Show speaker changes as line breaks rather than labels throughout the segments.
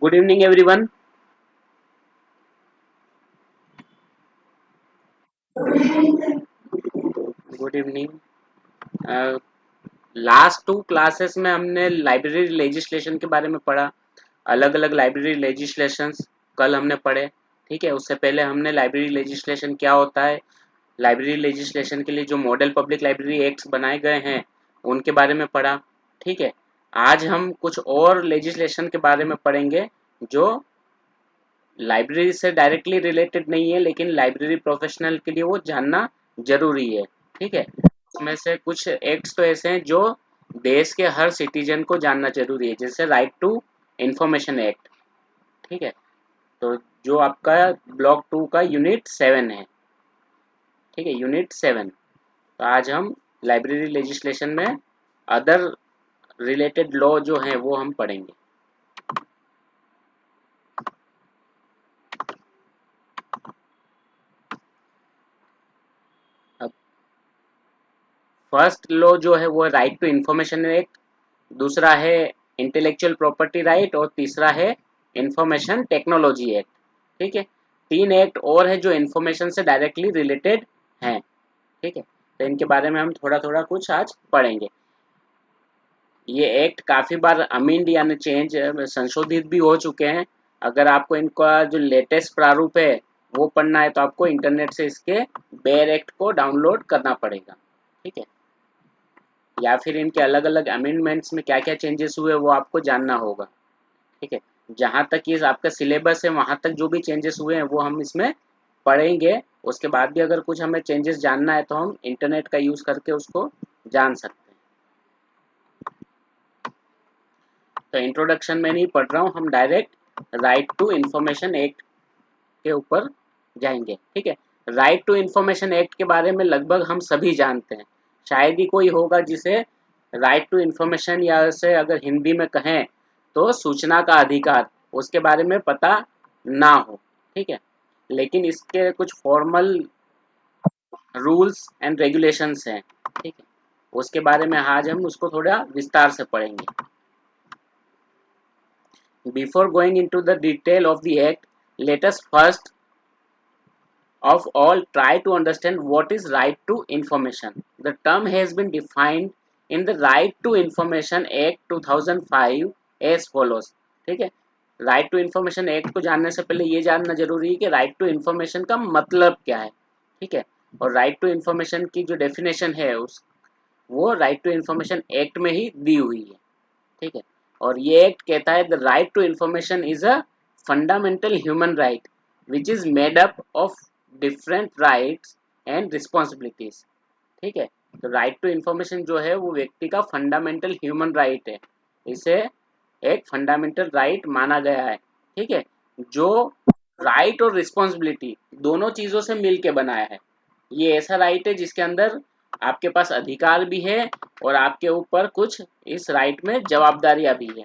Good evening, everyone. Good evening. Last two classes में हमने library legislation के बारे में पढ़ा। अलग अलग लाइब्रेरी लेजिस्लेशंस कल हमने पढ़े। ठीक है, उससे पहले हमने लाइब्रेरी लेजिस्लेशन क्या होता है, लाइब्रेरी लेजिस्लेशन के लिए जो मॉडल पब्लिक लाइब्रेरी एक्ट्स बनाए गए हैं उनके बारे में पढ़ा। ठीक है, आज हम कुछ और लेजिस्लेशन के बारे में पढ़ेंगे जो लाइब्रेरी से डायरेक्टली रिलेटेड नहीं है, लेकिन लाइब्रेरी प्रोफेशनल के लिए वो जानना जरूरी है। ठीक है, उसमें से कुछ एक्ट्स तो ऐसे हैं जो देश के हर सिटीजन को जानना जरूरी है, जैसे राइट टू इंफॉर्मेशन एक्ट। ठीक है, तो जो आपका ब्लॉक 2 का यूनिट 7 है। ठीक है, यूनिट 7। तो आज हम लाइब्रेरी लेजिस्लेशन में अदर रिलेटेड लॉ जो है वो हम पढ़ेंगे। अब फर्स्ट लॉ जो है वो राइट टू इंफॉर्मेशन एक्ट, दूसरा है इंटेलेक्चुअल प्रॉपर्टी राइट और तीसरा है इंफॉर्मेशन टेक्नोलॉजी एक्ट। ठीक है, तीन एक्ट और है जो इंफॉर्मेशन से डायरेक्टली रिलेटेड हैं। ठीक है, तो इनके बारे में हम थोड़ा थोड़ा कुछ आज पढ़ेंगे। ये एक्ट काफ़ी बार अमेंड यानी चेंज संशोधित भी हो चुके हैं। अगर आपको इनका जो लेटेस्ट प्रारूप है वो पढ़ना है तो आपको इंटरनेट से इसके बेयर एक्ट को डाउनलोड करना पड़ेगा। ठीक है, या फिर इनके अलग अलग अमेंडमेंट्स में क्या क्या चेंजेस हुए वो आपको जानना होगा। ठीक है, जहाँ तक ये आपका सिलेबस है वहाँ तक जो भी चेंजेस हुए हैं वो हम इसमें पढ़ेंगे। उसके बाद भी अगर कुछ हमें चेंजेस जानना है तो हम इंटरनेट का यूज़ करके उसको जान सकते हैं। तो इंट्रोडक्शन में नहीं पढ़ रहा हूँ, हम direct right to information act के ऊपर जाएंगे। ठीक है, राइट टू इंफॉर्मेशन एक्ट के बारे में लगभग हम सभी जानते हैं। शायद ही कोई होगा जिसे राइट टू इंफॉर्मेशन या से अगर हिंदी में कहें तो सूचना का अधिकार, उसके बारे में पता ना हो। ठीक है, लेकिन इसके कुछ फॉर्मल रूल्स एंड रेगुलेशंस हैं। ठीक है, उसके बारे में आज हम उसको थोड़ा विस्तार से पढ़ेंगे। Before going into the detail of the act, let us first of all try to understand what is right to information. The term has been defined in the Right to Information Act 2005 as follows. ठीक है, right to information act को जानने से पहले ये जानना जरूरी है कि राइट टू इन्फॉर्मेशन का मतलब क्या है। ठीक है, और राइट टू इन्फॉर्मेशन की जो डेफिनेशन है उस वो राइट टू इन्फॉर्मेशन एक्ट में ही दी हुई है। ठीक है, और ये एक्ट कहता है the right to information is a fundamental human right which is made up of different rights and responsibilities. ठीक है, तो राइट टू इंफॉर्मेशन जो है वो व्यक्ति का फंडामेंटल ह्यूमन राइट है, इसे एक फंडामेंटल राइट माना गया है। ठीक है, जो राइट और रिस्पॉन्सिबिलिटी दोनों चीजों से मिलके बनाया है। ये ऐसा राइट है जिसके अंदर आपके पास अधिकार भी है और आपके ऊपर कुछ इस राइट में जवाबदारियां भी है।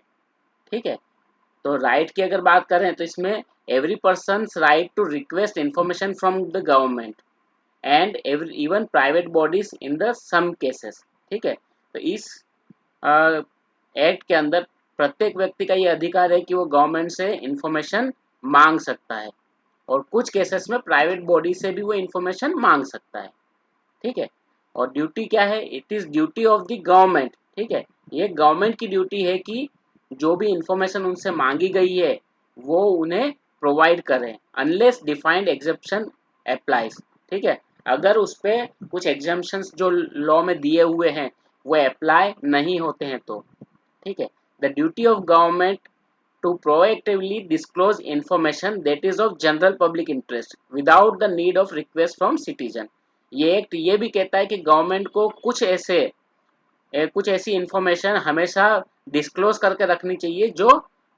ठीक है, तो राइट की अगर बात करें तो इसमें every person right to request information from the government and even private bodies in the some cases. ठीक है, तो इस एक्ट के अंदर प्रत्येक व्यक्ति का ये अधिकार है कि वो गवर्नमेंट से इंफॉर्मेशन मांग सकता है और कुछ केसेस में प्राइवेट बॉडी से भी वो इंफॉर्मेशन मांग सकता है। ठीक है, और ड्यूटी क्या है, it is duty of the government. ठीक है, ये गवर्नमेंट की ड्यूटी है कि जो भी इंफॉर्मेशन उनसे मांगी गई है वो उन्हें प्रोवाइड करें अनलेस डिफाइंड एग्जेप्शन अप्लाइज। ठीक है, अगर उस पर कुछ एग्जाम्पशंस जो लॉ में दिए हुए हैं वो अप्लाई नहीं होते हैं तो। ठीक है, the duty of government to proactively disclose information that is of general public interest without the need of request from citizen। ये एक्ट ये भी कहता है कि गवर्नमेंट को कुछ ऐसी इंफॉर्मेशन हमेशा डिस्क्लोज करके रखनी चाहिए जो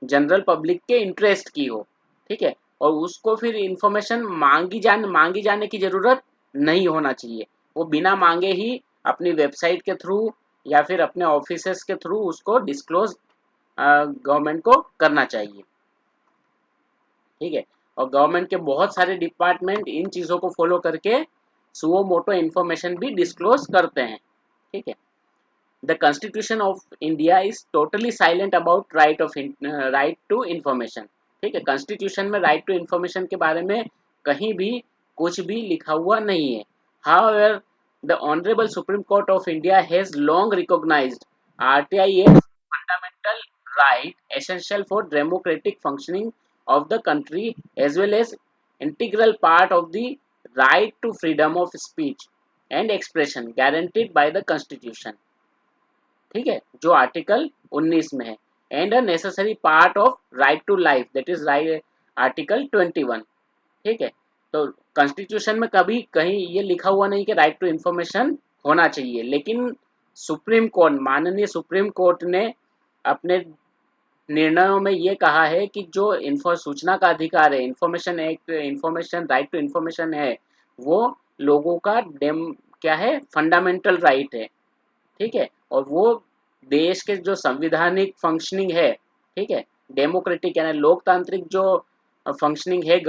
जनरल पब्लिक के इंटरेस्ट की हो। ठीक है, और उसको फिर इंफॉर्मेशन मांगी जाने की जरूरत नहीं होना चाहिए, वो बिना मांगे ही अपनी वेबसाइट के थ्रू या फिर अपने ऑफिसेस के थ्रू उसको डिस्क्लोज गवर्नमेंट को करना चाहिए। ठीक है, और गवर्नमेंट के बहुत सारे डिपार्टमेंट इन चीज़ों को फॉलो करके सुओ मोटो इन्फॉर्मेशन भी डिस्क्लोज करते हैं। ठीक है, the constitution of India is totally silent about right to information. ठीक है, कॉन्स्टिट्यूशन में राइट टू इंफॉर्मेशन के बारे में कहीं भी कुछ भी लिखा हुआ नहीं है। However the honourable supreme court of India has long recognised RTI as fundamental right essential for democratic functioning of the country as well as integral part of the right to freedom of speech and expression guaranteed by the constitution। ठीक है, जो article 19 में है, and a necessary part of right to life that is right article 21। ठीक है, तो constitution में कभी कहीं ये लिखा हुआ नहीं कि राइट टू इंफॉर्मेशन होना चाहिए, लेकिन सुप्रीम कोर्ट, माननीय सुप्रीम कोर्ट ने अपने निर्णयों में ये कहा है कि जो सूचना का अधिकार है, information act, information right to information है, वो लोगों का क्या है, फंडामेंटल राइट है। ठीक है, और वो देश के जो संविधानिक फंक्शनिंग है, ठीक है, डेमोक्रेटिक यानी लोकतांत्रिक जो फंक्शनिंग है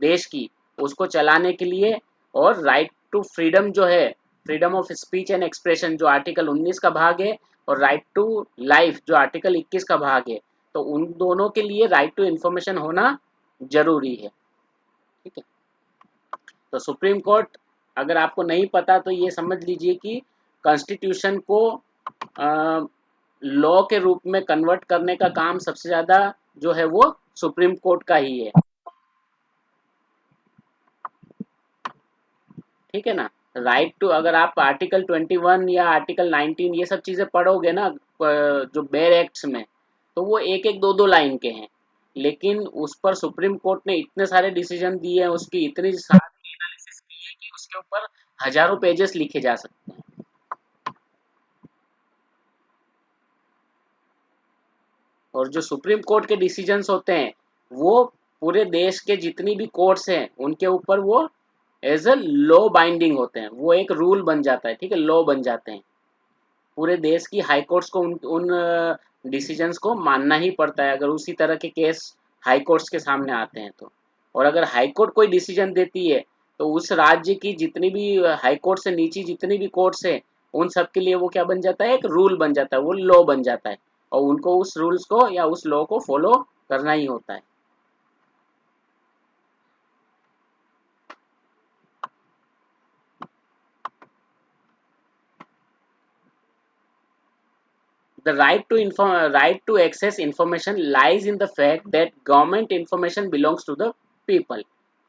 देश की, उसको चलाने के लिए, और राइट टू फ्रीडम जो है, freedom of speech and expression जो आर्टिकल 19 का भाग है, और राइट टू लाइफ जो आर्टिकल 21 का भाग है, तो उन दोनों के लिए राइट टू इंफॉर्मेशन होना जरूरी है। ठीक है, तो सुप्रीम कोर्ट, अगर आपको नहीं पता तो ये समझ लीजिए कि कॉन्स्टिट्यूशन को लॉ के रूप में कन्वर्ट करने का काम सबसे ज्यादा जो है वो सुप्रीम कोर्ट का ही है। ठीक है ना, राइट टू, अगर आप आर्टिकल 21 या आर्टिकल 19 ये सब चीजें पढ़ोगे ना जो बेयर एक्ट्स में, तो वो एक एक दो दो लाइन के हैं, लेकिन उस पर सुप्रीम कोर्ट ने इतने सारे डिसीजन दिए हैं, उसकी इतनी सारी एनालिसिस की है कि उसके ऊपर हजारों पेजेस लिखे जा सकते हैं। और जो सुप्रीम कोर्ट के डिसीजंस होते हैं, वो पूरे देश के जितनी भी कोर्ट्स हैं उनके ऊपर वो एज अ लॉ बाइंडिंग होते हैं, वो एक रूल बन जाता है। ठीक है, लॉ बन जाते हैं, पूरे देश की हाई कोर्ट्स को उन डिसीजंस को मानना ही पड़ता है, अगर उसी तरह के केस हाई कोर्ट्स के सामने आते हैं तो। और अगर हाई कोर्ट कोई डिसीजन देती है, तो उस राज्य की जितनी भी हाई कोर्ट से नीचे जितनी भी कोर्ट्स हैं, उन सब के लिए वो क्या बन जाता है, एक रूल बन जाता है, वो लॉ बन जाता है, और उनको उस रूल्स को या उस लॉ को फॉलो करना ही होता है। The right to access information lies in the fact that government information belongs to the people।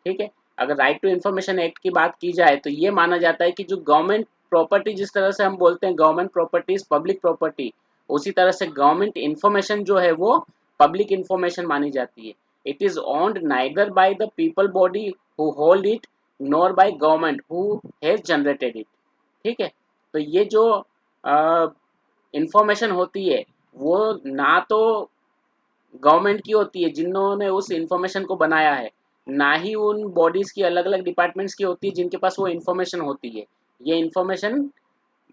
ठीक है, अगर राइट टू इंफॉर्मेशन एक्ट की बात की जाए तो ये माना जाता है कि जो गवर्नमेंट प्रॉपर्टी, जिस तरह से हम बोलते हैं government property is public property, उसी तरह से गवर्नमेंट इंफॉर्मेशन जो है वो पब्लिक इंफॉर्मेशन मानी जाती है। It is owned neither by the people body who hold it nor by government who has generated it. ठीक है, तो ये जो इंफॉर्मेशन होती है, वो ना तो गवर्नमेंट की होती है जिन्होंने उस इंफॉर्मेशन को बनाया है, ना ही उन बॉडीज की, अलग अलग डिपार्टमेंट्स की होती है जिनके पास वो इंफॉर्मेशन होती है। ये इंफॉर्मेशन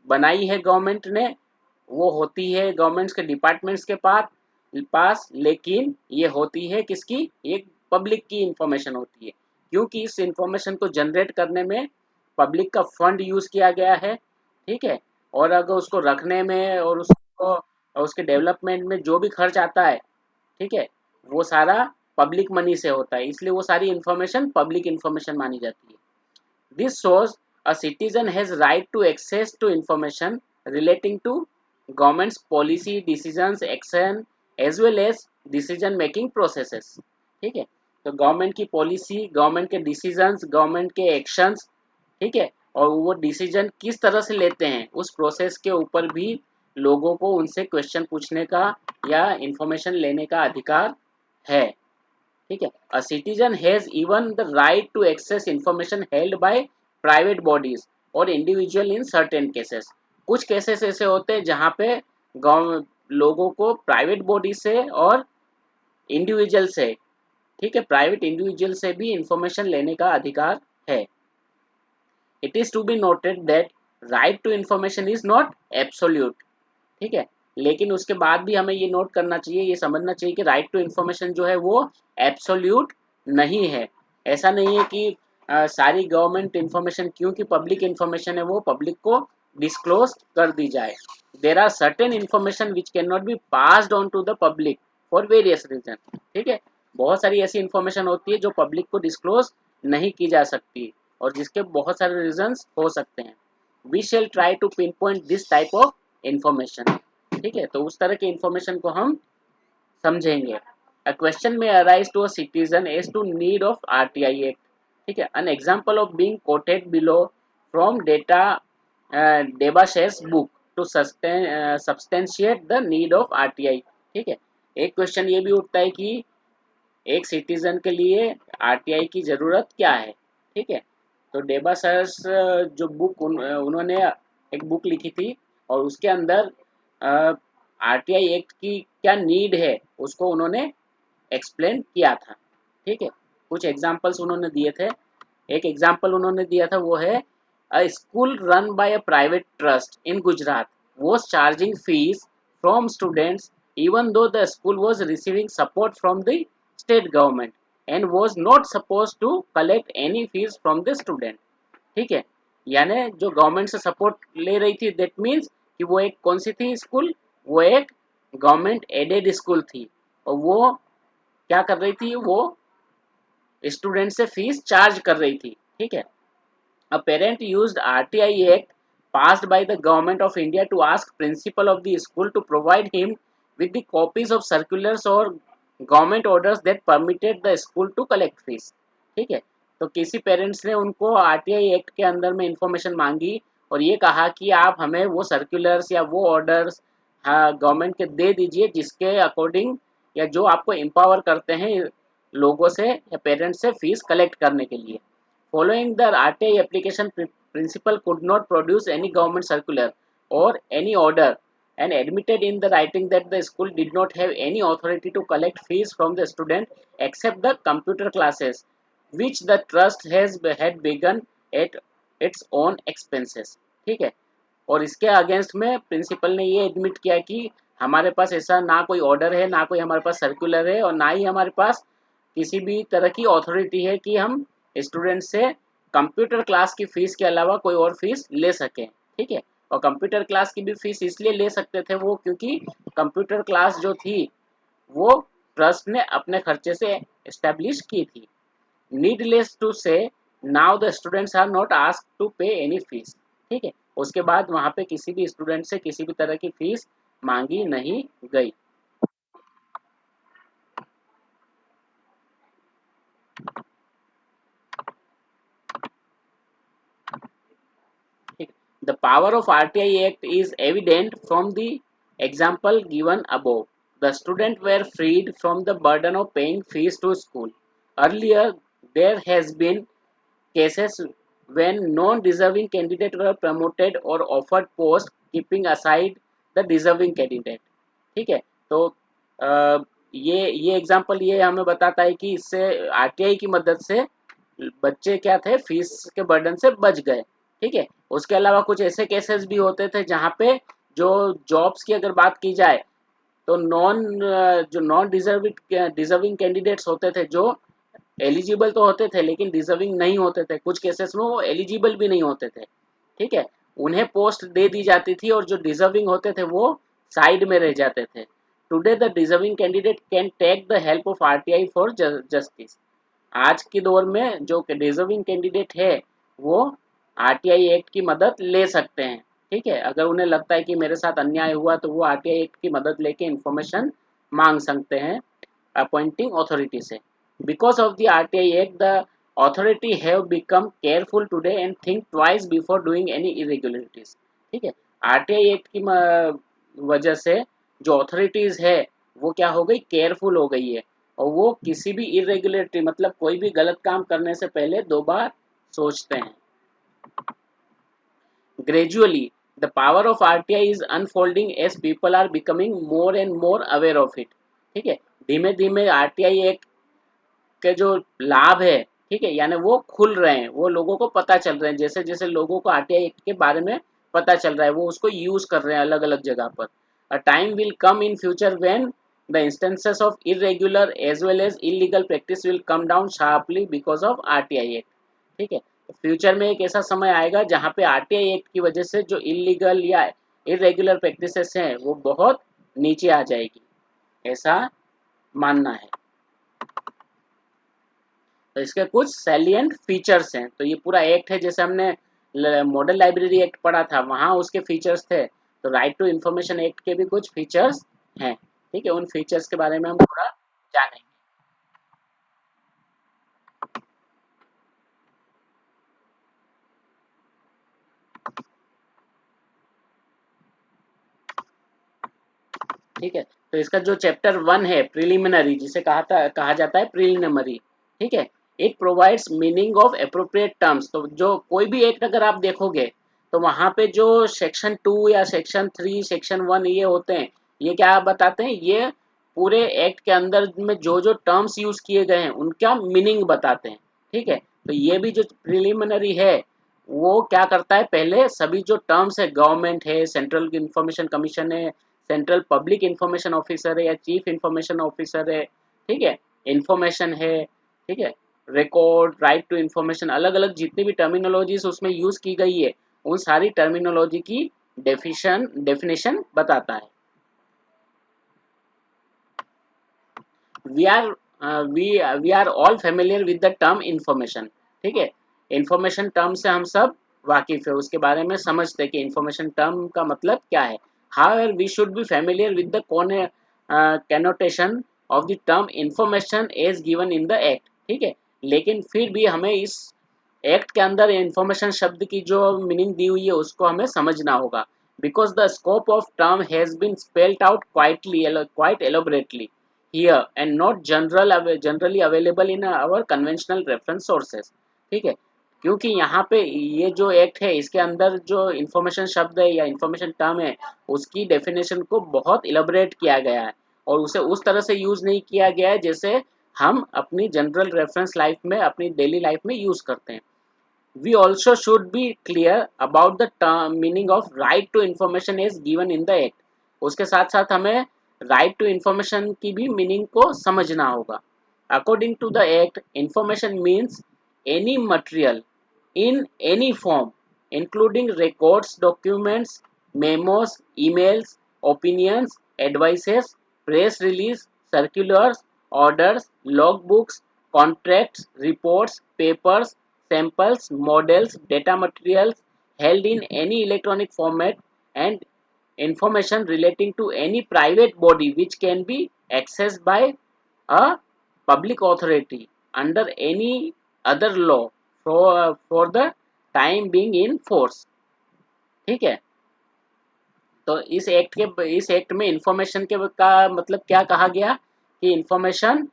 बनाई है गवर्नमेंट ने, वो होती है गवर्नमेंट्स के डिपार्टमेंट्स के पास, लेकिन ये होती है किसकी, एक पब्लिक की इंफॉर्मेशन होती है, क्योंकि इस इंफॉर्मेशन को जनरेट करने में पब्लिक का फंड यूज किया गया है। ठीक है, और अगर उसको रखने में और उसको और उसके डेवलपमेंट में जो भी खर्च आता है, ठीक है, वो सारा पब्लिक मनी से होता है, इसलिए वो सारी इंफॉर्मेशन पब्लिक इंफॉर्मेशन मानी जाती है। This shows a citizen has right to access to information relating to government's policy, decisions, action as well as decision making processes। ठीक है, तो गवर्नमेंट की पॉलिसी, गवर्नमेंट के डिसीजंस, गवर्नमेंट के एक्शंस, ठीक है, और वो डिसीजन किस तरह से लेते हैं, उस प्रोसेस के ऊपर भी लोगों को उनसे क्वेश्चन पूछने का या इंफॉर्मेशन लेने का अधिकार है। ठीक है, a citizen has even the right to access information held by private bodies और इंडिविजुअल इन सर्टेन केसेस। कुछ केसेस ऐसे होते हैं जहाँ पे लोगों को प्राइवेट बॉडी से और इंडिविजुअल से, ठीक है, प्राइवेट इंडिविजुअल से भी इंफॉर्मेशन लेने का अधिकार है। It is to be noted that right to information is not absolute. ठीक है, लेकिन उसके बाद भी हमें ये नोट करना चाहिए, ये समझना चाहिए कि राइट टू इंफॉर्मेशन जो है वो एब्सोल्यूट नहीं है। ऐसा नहीं है कि सारी गवर्नमेंट इंफॉर्मेशन, क्योंकि पब्लिक इंफॉर्मेशन है, वो पब्लिक को डिस्क्लोज कर दी जाए। There are certain information which can not be passed on to the public for various reason. ठीक है, बहुत सारी ऐसी इन्फॉर्मेशन होती है जो पब्लिक को डिस्क्लोज नहीं की जा सकती और जिसके बहुत सारे रीजंस हो सकते हैं। We shall try to pinpoint this type of information. ठीक है, तो उस तरह की इंफॉर्मेशन को हम समझेंगे। A question may arise to a citizen as to need of RTI Act. ठीक है, an example of being quoted below from data Debashe's book to substantiate the need of RTI। ठीक है, एक क्वेश्चन ये भी उठता है कि एक सिटीजन के लिए आरटीआई की जरूरत क्या है। ठीक है, तो डेबासर्स जो बुक उन्होंने एक बुक लिखी थी और उसके अंदर आरटीआई एक्ट की क्या नीड है उसको उन्होंने एक्सप्लेन किया था। ठीक है, कुछ एग्जांपल्स उन्होंने दिए थे। एक एग्जांपल उन्होंने दिया था वो है अ school run by a private trust in Gujarat was charging fees from students even though the school was receiving support from the state government and was not supposed to collect any fees from the student। ठीक है, यानी जो government से support ले रही थी that means कि वो एक कौन सी थी स्कूल, वो एक गवर्नमेंट एडेड स्कूल थी और वो क्या कर रही थी, वो स्टूडेंट से फीस चार्ज कर रही थी। ठीक है, a parent used RTI Act passed by the Government of India to ask principal of the school to provide him with the copies of circulars or government orders that permitted the school to collect fees। ठीक है, तो किसी parents ने उनको RTI act के अंदर में information मांगी और ये कहा कि आप हमें वो सर्कुलर्स या वो ऑर्डर्स गवर्नमेंट के दे दीजिए जिसके अकॉर्डिंग या जो आपको एम्पावर करते हैं लोगों से या पेरेंट्स से फीस कलेक्ट करने के लिए। Following the RTI application, principal could not produce any government circular or any order and admitted in the writing that the school did not have any authority to collect fees from the student except the computer classes which the trust had begun at its own expenses। ठीक है, और इसके against में principal ने ये admit किया कि हमारे पास ऐसा ना कोई ऑर्डर है, ना कोई हमारे पास सर्कुलर है और ना ही हमारे पास किसी भी तरह की अथॉरिटी है कि हम स्टूडेंट से कंप्यूटर क्लास की फीस के अलावा कोई और फीस ले सकें। ठीक है, और कंप्यूटर क्लास की भी फीस इसलिए ले सकते थे वो क्योंकि कंप्यूटर क्लास जो थी वो ट्रस्ट ने अपने खर्चे से एस्टेब्लिश की थी। Needless to say now the students are not asked to pay any fees. ठीक है, उसके बाद वहां पे किसी भी स्टूडेंट से किसी भी तरह की फीस मांगी नहीं गई। The power of RTI Act is evident from the example given above. The students were freed from the burden of paying fees to school. Earlier, there has been cases when non-deserving candidates were promoted or offered posts, keeping aside the deserving candidate। ठीक है, तो ये example ये हमें बताता है कि इससे आरटीआई की मदद से बच्चे क्या थे, फीस के बर्डन से बच गए। ठीक है, उसके अलावा कुछ ऐसे केसेस भी होते थे जहाँ पे जो जॉब्स की अगर बात की जाए तो जो नॉन डिजर्विंग कैंडिडेट्स होते थे जो एलिजिबल तो होते थे लेकिन डिजर्विंग नहीं होते थे, कुछ केसेस में वो एलिजिबल भी नहीं होते थे। ठीक है, उन्हें पोस्ट दे दी जाती थी और जो डिजर्विंग होते थे वो साइड में रह जाते थे। Today the deserving candidate can take the help of RTI for justice. आज के दौर में जो डिजर्विंग कैंडिडेट है वो आरटीआई एक्ट की मदद ले सकते हैं। ठीक है, अगर उन्हें लगता है कि मेरे साथ अन्याय हुआ तो वो आरटीआई एक्ट की मदद लेके इंफॉर्मेशन मांग सकते हैं अपॉइंटिंग अथॉरिटी से। Because of the RTI act the authority have become careful today and think twice before doing any irregularities। ठीक है, आरटीआई एक्ट की वजह से जो अथॉरिटीज है वो क्या हो गई, केयरफुल हो गई है और वो किसी भी इरेगुलरिटी मतलब कोई भी गलत काम करने से पहले दो बार सोचते हैं। Gradually, the power of RTI is unfolding as people are becoming more and more aware of it। ठीक है, धीमे धीमे आरटीआई एक्ट के जो लाभ है, ठीक है, यानी वो खुल रहे हैं, वो लोगों को पता चल रहे हैं। जैसे जैसे लोगों को आरटीआई एक्ट के बारे में पता चल रहा है वो उसको यूज कर रहे हैं अलग अलग जगह पर। A time will come in future when the instances of irregular as well as illegal practice will come down sharply because of RTI act. ठीक है, फ्यूचर में एक ऐसा समय आएगा जहां पे आरटीआई एक्ट की वजह से जो इलीगल या इरेगुलर प्रैक्टिसेस हैं वो बहुत नीचे आ जाएगी, ऐसा मानना है। तो इसके कुछ सैलिएंट फीचर्स हैं। तो ये पूरा एक्ट है, जैसे हमने मॉडल लाइब्रेरी एक्ट पढ़ा था वहां उसके फीचर्स थे, तो राइट टू इंफॉर्मेशन एक्ट के भी कुछ फीचर्स हैं। ठीक है, उन फीचर्स के बारे में हम थोड़ा जानेंगे। ठीक है, तो इसका जो चैप्टर 1 है प्रिलिमिनरी, जिसे कहा जाता है प्रिलिमिनरी, ठीक है, it provides meaning of appropriate terms. तो जो कोई भी एक्ट अगर आप देखोगे तो वहां पे जो सेक्शन 2 या सेक्शन 3 सेक्शन 1 ये होते हैं, ये क्या बताते हैं, ये पूरे एक्ट के अंदर में जो जो टर्म्स यूज किए गए हैं उनका मीनिंग बताते हैं। ठीक है, तो ये भी जो प्रिलिमिनरी है वो क्या करता है, पहले सभी जो टर्म्स है, गवर्नमेंट है, सेंट्रल इंफॉर्मेशन कमीशन है, सेंट्रल पब्लिक इंफॉर्मेशन ऑफिसर है या चीफ इंफॉर्मेशन ऑफिसर है, ठीक है, इंफॉर्मेशन है, ठीक है, रिकॉर्ड, राइट टू इंफॉर्मेशन, अलग अलग जितनी भी टर्मिनोलॉजीज उसमें यूज की गई है उन सारी टर्मिनोलॉजी की डेफिनेशन बताता है। We are we are all familiar with the term information. ठीक है, इंफॉर्मेशन टर्म से हम सब वाकिफ है, उसके बारे में समझते हैं कि इंफॉर्मेशन टर्म का मतलब क्या है। However we should be familiar with the connotation of the term information as given in the act. ठीक है, लेकिन फिर भी हमें इस एक्ट के अंदर इंफॉर्मेशन शब्द की जो मीनिंग दी हुई है उसको हमें समझना होगा, because the scope of term has been spelled out quite elaborately here and not generally available in our conventional reference sources। ठीक है, क्योंकि यहाँ पे ये जो एक्ट है इसके अंदर जो इंफॉर्मेशन शब्द है या इंफॉर्मेशन टर्म है उसकी डेफिनेशन को बहुत इलेबोरेट किया गया है और उसे उस तरह से यूज नहीं किया गया है जैसे हम अपनी जनरल रेफरेंस लाइफ में, अपनी डेली लाइफ में यूज करते हैं। We also should be clear about the term meaning of right to information as given in the act। उसके साथ साथ हमें right to information की भी meaning को समझना होगा। According to the act, information means any material in any form, including records, documents, memos, emails, opinions, advices, press release, circulars, orders, logbooks, contracts, reports, papers, samples, models, data materials held in any electronic format, and information relating to any private body which can be accessed by a public authority under any other law for the time being in force। ठीक है, तो इस act में information के का मतलब क्या कहा गया कि इंफॉर्मेशन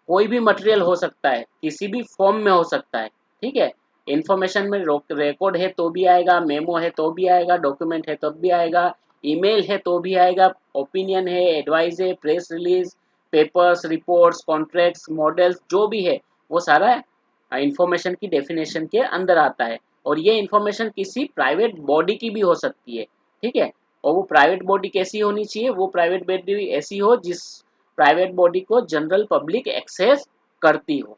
कोई भी मटेरियल हो सकता है, किसी भी फॉर्म में हो सकता है। ठीक है, इंफॉर्मेशन में रिकॉर्ड है तो भी आएगा, मेमो है तो भी आएगा, डॉक्यूमेंट है तब भी आएगा, ईमेल है तो भी आएगा, ओपिनियन है, एडवाइस है, press release, papers, reports, contracts, models, जो भी है वो सारा इंफॉर्मेशन की डेफिनेशन के अंदर आता है। और ये इंफॉर्मेशन किसी प्राइवेट बॉडी की भी हो सकती है। ठीक है, और वो प्राइवेट बॉडी कैसी होनी चाहिए, वो प्राइवेट बॉडी ऐसी हो जिस प्राइवेट बॉडी को जनरल पब्लिक एक्सेस करती हो।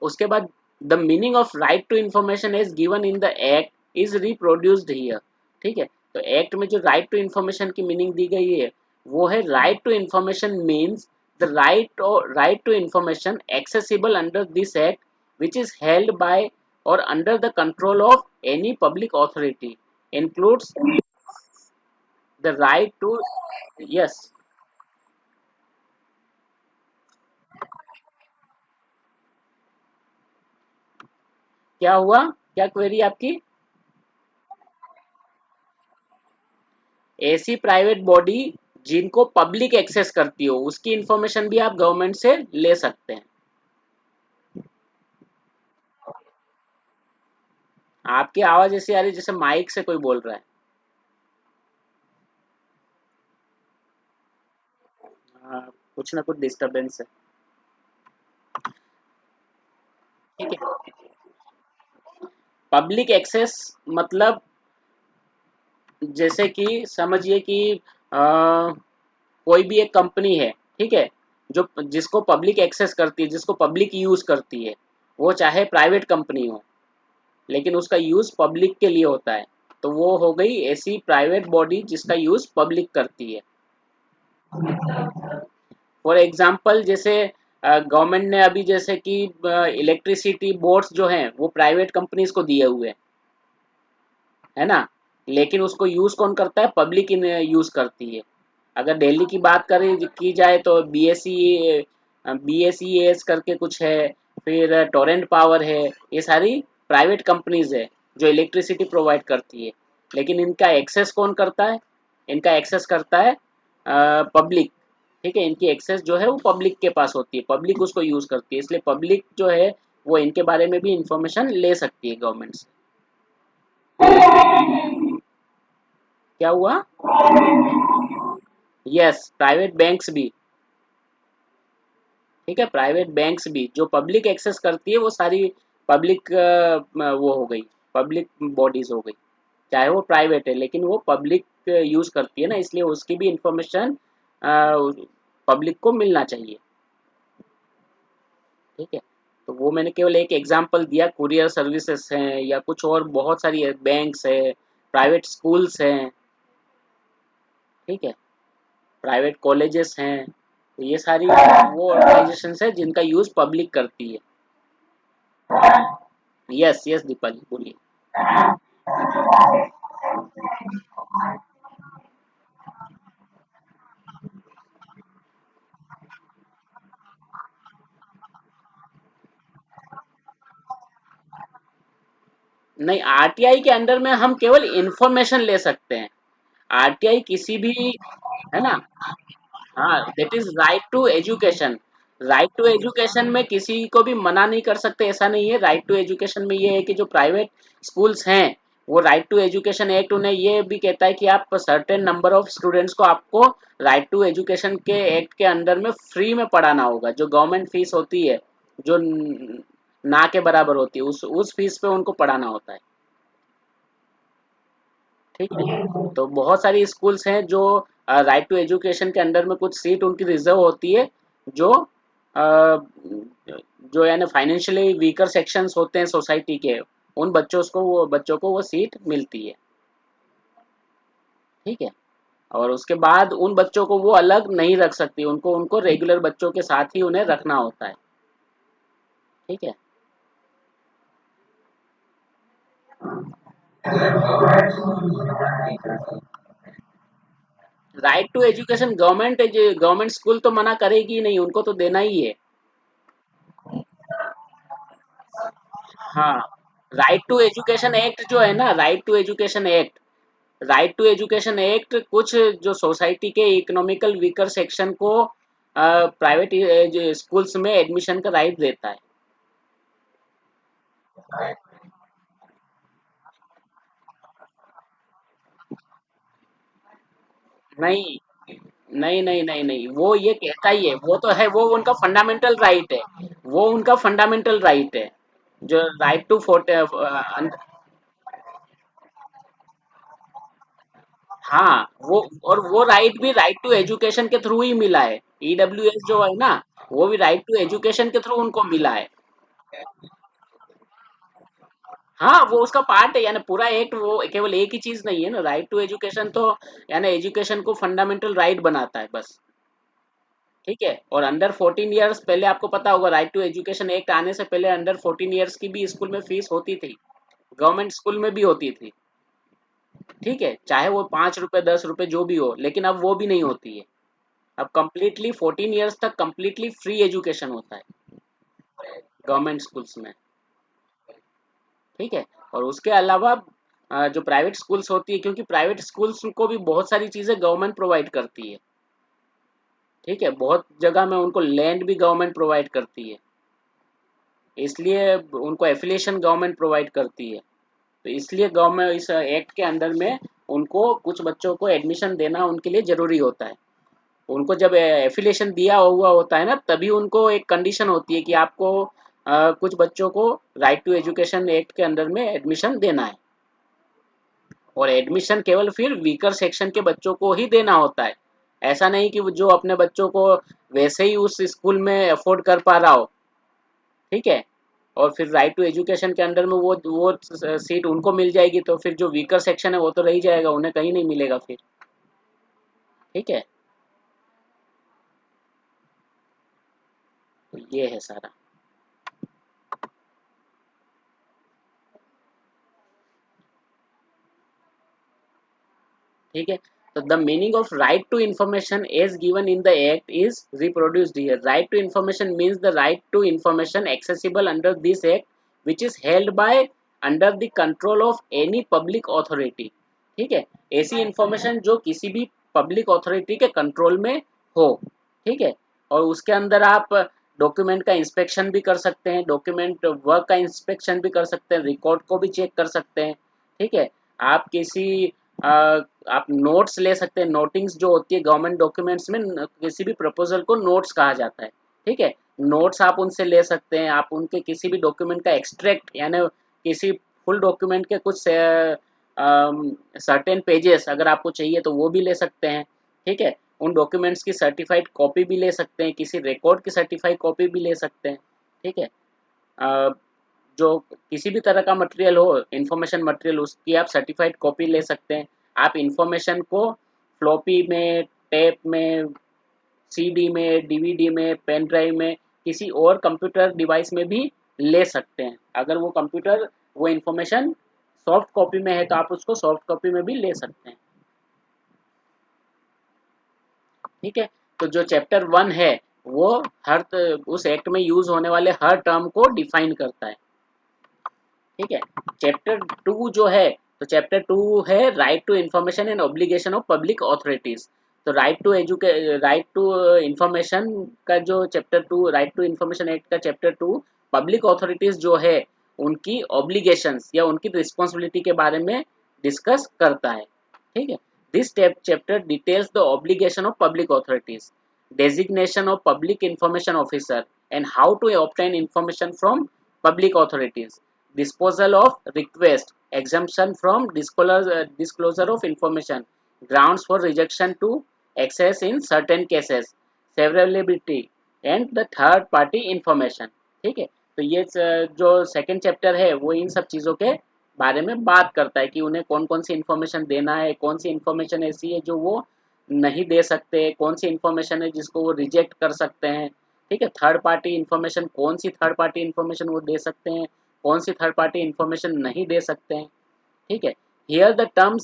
उसके बाद the meaning of right to information is given in the act is reproduced here. ठीक है, तो एक्ट में जो राइट टू इंफॉर्मेशन की मीनिंग दी गई है वो है right to information means the right to information accessible under this act which is held by or under the control of any public authority includes the right to। yes। क्या हुआ, क्या query आपकी? ऐसी प्राइवेट बॉडी जिनको public access करती हो उसकी information भी आप गवर्नमेंट से ले सकते हैं। आपकी आवाज ऐसी आ रही है जैसे माइक से कोई बोल रहा है। कुछ ना कुछ डिस्टरबेंस है। ठीक है, पब्लिक एक्सेस मतलब जैसे कि समझिए कि कोई भी एक कंपनी है, ठीक है, जो जिसको पब्लिक एक्सेस करती है, जिसको पब्लिक यूज करती है, वो चाहे प्राइवेट कंपनी हो, लेकिन उसका यूज पब्लिक के लिए होता है, तो वो हो गई ऐसी प्राइवेट बॉडी जिसका यूज पब्लिक करती है। फॉर एग्जाम्पल जैसे गवर्नमेंट ने अभी जैसे कि इलेक्ट्रिसिटी बोर्ड्स जो हैं वो प्राइवेट कंपनीज को दिए हुए हैं, है ना, लेकिन उसको यूज कौन करता है, पब्लिक इन यूज करती है। अगर दिल्ली की बात करें की जाए तो BSES करके कुछ है, फिर टोरेंट पावर है, ये सारी प्राइवेट कंपनीज है जो इलेक्ट्रिसिटी प्रोवाइड करती है, लेकिन इनका एक्सेस कौन करता है, इनका एक्सेस करता है पब्लिक। ठीक है, इनकी एक्सेस जो है वो पब्लिक के पास होती है, पब्लिक उसको यूज करती है, इसलिए पब्लिक जो है वो इनके बारे में भी इंफॉर्मेशन ले सकती है गवर्नमेंट से। क्या हुआ? यस, प्राइवेट बैंक्स भी। ठीक है, प्राइवेट बैंक्स भी जो पब्लिक एक्सेस करती है वो सारी पब्लिक वो हो गई, पब्लिक बॉडीज हो गई, चाहे वो प्राइवेट है लेकिन वो पब्लिक यूज करती है ना, इसलिए उसकी भी इंफॉर्मेशन पब्लिक को मिलना चाहिए। ठीक है, तो वो मैंने केवल एक एग्जांपल दिया, कुरियर सर्विसेज हैं या कुछ और बहुत सारी बैंक्स है, प्राइवेट स्कूल्स हैं, ठीक है, प्राइवेट कॉलेजेस हैं, तो ये सारी वो ऑर्गेनाइजेशंस है जिनका यूज पब्लिक करती है। यस यस दीपाली बोलिए। नहीं, आरटीआई के अंडर में हम केवल इंफॉर्मेशन ले सकते हैं, आरटीआई किसी भी, है ना, हाँ, that is right to education. Right to education में किसी को भी मना नहीं कर सकते, ऐसा नहीं है। राइट टू एजुकेशन में ये है कि जो प्राइवेट स्कूल्स हैं वो राइट टू एजुकेशन एक्ट उन्हें ये भी कहता है कि आप सर्टेन नंबर ऑफ स्टूडेंट्स को आपको राइट टू एजुकेशन के एक्ट के अंडर में फ्री में पढ़ाना होगा। जो गवर्नमेंट फीस होती है, जो ना के बराबर होती है, उस फीस पे उनको पढ़ाना होता है। ठीक है, तो बहुत सारी स्कूल्स हैं जो राइट टू एजुकेशन के अंडर में कुछ सीट उनकी रिजर्व होती है, जो अ, जो यानी फाइनेंशियली वीकर सेक्शंस होते हैं सोसाइटी के, उन बच्चों को वो सीट मिलती है। ठीक है, और उसके बाद उन बच्चों को वो अलग नहीं रख सकती, उनको उनको रेगुलर बच्चों के साथ ही उन्हें रखना होता है। ठीक है, right to education government school तो मना करेगी ही नहीं, उनको तो देना ही है। हाँ, राइट टू एजुकेशन एक्ट जो है ना, राइट टू एजुकेशन एक्ट कुछ जो सोसाइटी के इकोनॉमिकल वीकर सेक्शन को प्राइवेट स्कूल्स में एडमिशन का राइट देता है। नहीं नहीं नहीं नहीं नहीं, वो ये कहता ही है, वो तो है, वो उनका फंडामेंटल राइट है, वो उनका फंडामेंटल राइट है, जो राइट टू हाँ, वो, और वो राइट भी राइट टू एजुकेशन के थ्रू ही मिला है। ईडब्ल्यूएस जो है ना, वो भी राइट टू एजुकेशन के थ्रू उनको मिला है। हाँ, वो उसका पार्ट है, यानी पूरा एक्ट वो केवल एक ही चीज नहीं है ना, राइट टू एजुकेशन तो यानी एजुकेशन को फंडामेंटल राइट बनाता है बस। ठीक है, और अंडर 14 ईयर्स, पहले आपको पता होगा राइट टू एजुकेशन एक्ट आने से पहले अंडर 14 ईयर्स की भी स्कूल में फीस होती थी, गवर्नमेंट स्कूल में भी होती थी। ठीक है, चाहे वो 5 रुपए 10 रुपए जो भी हो, लेकिन अब वो भी नहीं होती है। अब कंप्लीटली 14 ईयर्स तक कंप्लीटली फ्री एजुकेशन होता है गवर्नमेंट स्कूल्स में। ठीक है, और उसके अलावा जो प्राइवेट स्कूल्स होती है, क्योंकि प्राइवेट स्कूल्स को भी बहुत सारी चीजें गवर्नमेंट प्रोवाइड करती है। ठीक है, बहुत जगह में उनको लैंड भी गवर्नमेंट प्रोवाइड करती है, इसलिए उनको एफिलिएशन गवर्नमेंट प्रोवाइड करती है। तो इसलिए गवर्नमेंट इस एक्ट के अंडर में उनको कुछ बच्चों को एडमिशन देना उनके लिए जरूरी होता है। उनको जब एफिलिएशन दिया हुआ होता है ना, तभी उनको एक कंडीशन होती है कि आपको कुछ बच्चों को राइट टू एजुकेशन एक्ट के अंडर में एडमिशन देना है, और एडमिशन केवल फिर वीकर सेक्शन के बच्चों को ही देना होता है। ऐसा नहीं कि जो अपने बच्चों को वैसे ही उस स्कूल में अफोर्ड कर पा रहा हो, ठीक है, और फिर राइट टू एजुकेशन के अंडर में वो सीट उनको मिल जाएगी, तो फिर जो वीकर सेक्शन है वो तो रह जाएगा, उन्हें कहीं नहीं मिलेगा फिर। ठीक है, तो ये है सारा। ठीक है, तो the meaning of right to information as given in the act is reproduced here. Right to information means the right to information accessible under this act which is held by under the control of any public authority. ठीक है, ऐसी information जो किसी भी public authority के control में हो। ठीक है, और उसके अंदर आप डॉक्यूमेंट का इंस्पेक्शन भी कर सकते हैं, डॉक्यूमेंट वर्क का इंस्पेक्शन भी कर सकते हैं, रिकॉर्ड को भी चेक कर सकते हैं। ठीक है, आप किसी आप नोट्स ले सकते हैं, नोटिंग्स जो होती है गवर्नमेंट डॉक्यूमेंट्स में, किसी भी प्रपोजल को नोट्स कहा जाता है। ठीक है, नोट्स आप उनसे ले सकते हैं, आप उनके किसी भी डॉक्यूमेंट का एक्सट्रैक्ट यानी किसी फुल डॉक्यूमेंट के कुछ सर्टेन पेजेस अगर आपको चाहिए तो वो भी ले सकते हैं। ठीक है, उन डॉक्यूमेंट्स की सर्टिफाइड कॉपी भी ले सकते हैं, किसी रिकॉर्ड की सर्टिफाइड कॉपी भी ले सकते हैं। ठीक है, जो किसी भी तरह का मटेरियल हो, इंफॉर्मेशन मटेरियल, उसकी आप सर्टिफाइड कॉपी ले सकते हैं। आप इंफॉर्मेशन को फ्लॉपी में, टेप में, सीडी में, डीवीडी में, पेन ड्राइव में, किसी और कंप्यूटर डिवाइस में भी ले सकते हैं। अगर वो कंप्यूटर वो इंफॉर्मेशन सॉफ्ट कॉपी में है तो आप उसको सॉफ्ट कॉपी में भी ले सकते हैं। ठीक है, तो जो चैप्टर 1 है वो उस एक्ट में यूज होने वाले हर टर्म को डिफाइन करता है। ठीक है, चैप्टर 2 जो है, तो चैप्टर 2 है right to information and obligation of public authorities. तो राइट टू इंफॉर्मेशन का जो chapter 2, right to information act का चैप्टर 2 पब्लिक अथॉरिटीज जो है उनकी ऑब्लिगेशंस या उनकी रिस्पॉन्सिबिलिटी के बारे में डिस्कस करता है। ठीक है, this chapter details the obligation of public authorities, designation of public information officer and how to obtain information from public authorities, disposal of request, exemption from disclosure of information, grounds for rejection to access in certain cases, severability and the third party information। ठीक है, तो ये जो second chapter है वो इन सब चीज़ों के बारे में बात करता है कि उन्हें कौन कौन सी इंफॉर्मेशन देना है, कौन सी इंफॉर्मेशन ऐसी है जो वो नहीं दे सकते, कौन सी इंफॉर्मेशन है जिसको वो रिजेक्ट कर सकते हैं। ठीक है, थर्ड पार्टी इंफॉर्मेशन, कौन सी थर्ड पार्टी इंफॉर्मेशन वो दे सकते हैं, कौन सी थर्ड पार्टी इंफॉर्मेशन नहीं दे सकते हैं। ठीक है, here the term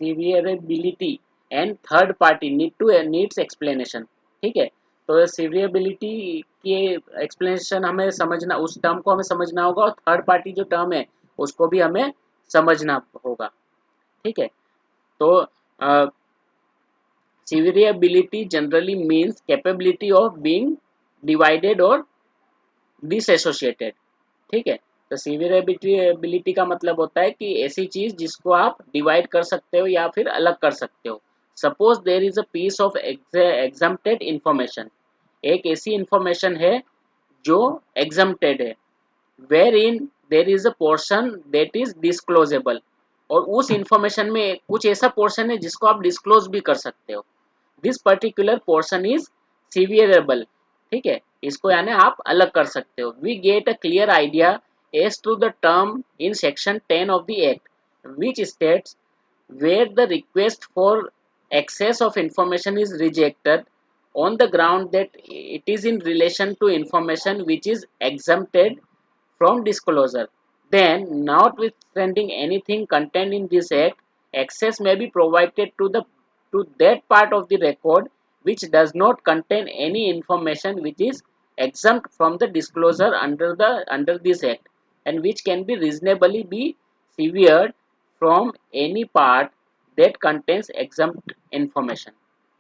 severability and third party needs explanation. ठीक है, तो सीवियरेबिलिटी की एक्सप्लेनेशन हमें समझना, उस टर्म को हमें समझना होगा, और थर्ड पार्टी जो टर्म है उसको भी हमें समझना होगा। ठीक है, तो severability generally means capability of being divided or disassociated। ठीक है, तो severability का मतलब होता है कि ऐसी चीज जिसको आप डिवाइड कर सकते हो या फिर अलग कर सकते हो। Suppose there is a piece of exempted information, एक ऐसी इंफॉर्मेशन है जो एग्जम्प्टेड है, wherein there is a portion that is disclosable, और उस इंफॉर्मेशन में कुछ ऐसा पोर्शन है जिसको आप डिस्क्लोज भी कर सकते हो। This particular portion is severable. ठीक है, इसको यानी आप अलग कर सकते हो। We get a clear idea as to the term in section 10 of the act which states where the request for access of information is rejected on the ground that it is in relation to information which is exempted from disclosure, then notwithstanding anything contained in this act, access may be provided to that part of the record which does not contain any information which is exempt from the disclosure under this act, and which can be reasonably be severed from any part that contains exempt information।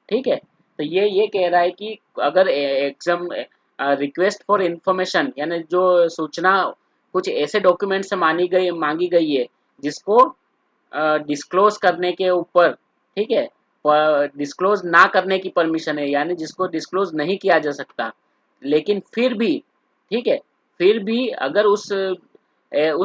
ठीक है, तो ये कह रहा है कि अगर exam request for information यानी जो सूचना कुछ ऐसे डॉक्यूमेंट से मांगी गई है जिसको डिस्क्लोज करने के ऊपर, ठीक है, डिस्क्लोज ना करने की परमिशन है, यानी जिसको डिस्क्लोज नहीं किया जा सकता, लेकिन फिर भी, ठीक है, फिर भी अगर उस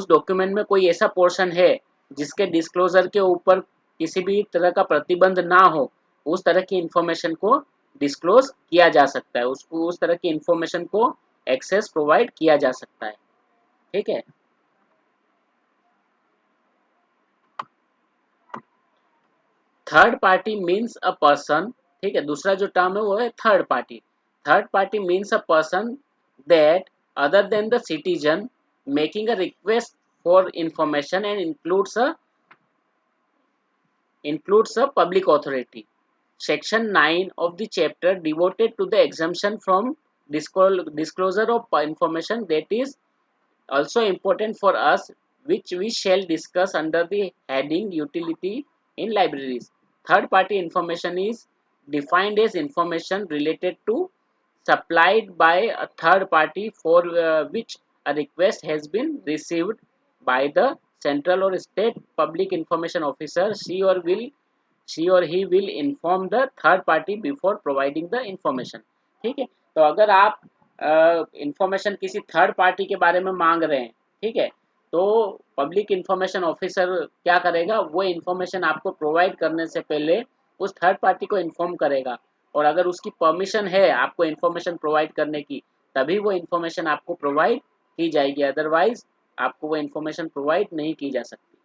डॉक्यूमेंट में कोई ऐसा पोर्शन है जिसके डिस्क्लोजर के ऊपर किसी भी तरह का प्रतिबंध ना हो, उस तरह की इंफॉर्मेशन को डिस्क्लोज किया जा सकता है, उसको उस तरह की इंफॉर्मेशन को एक्सेस प्रोवाइड किया जा सकता है। ठीक है। Third party means a person, ठीक है, दूसरा जो टर्म है वो है third party. Third party means a person that other than the citizen making a request for information and includes a public authority. Section 9 of the chapter devoted to the exemption from disclosure of information that is also important for us, which we shall discuss under the heading utility in libraries. Third party information is defined as information related to supplied by a third party for which a request has been received by the central or state public information officer. She or he will inform the third party before providing the information. ठीक है। तो अगर आप information किसी third party के बारे में मांग रहे हैं, ठीक है, तो पब्लिक इंफॉर्मेशन ऑफिसर क्या करेगा, वो इंफॉर्मेशन आपको प्रोवाइड करने से पहले उस थर्ड पार्टी को इन्फॉर्म करेगा, और अगर उसकी परमिशन है आपको इंफॉर्मेशन प्रोवाइड करने की, तभी वो इंफॉर्मेशन आपको प्रोवाइड की जाएगी, अदरवाइज आपको वो इंफॉर्मेशन प्रोवाइड नहीं की जा सकती।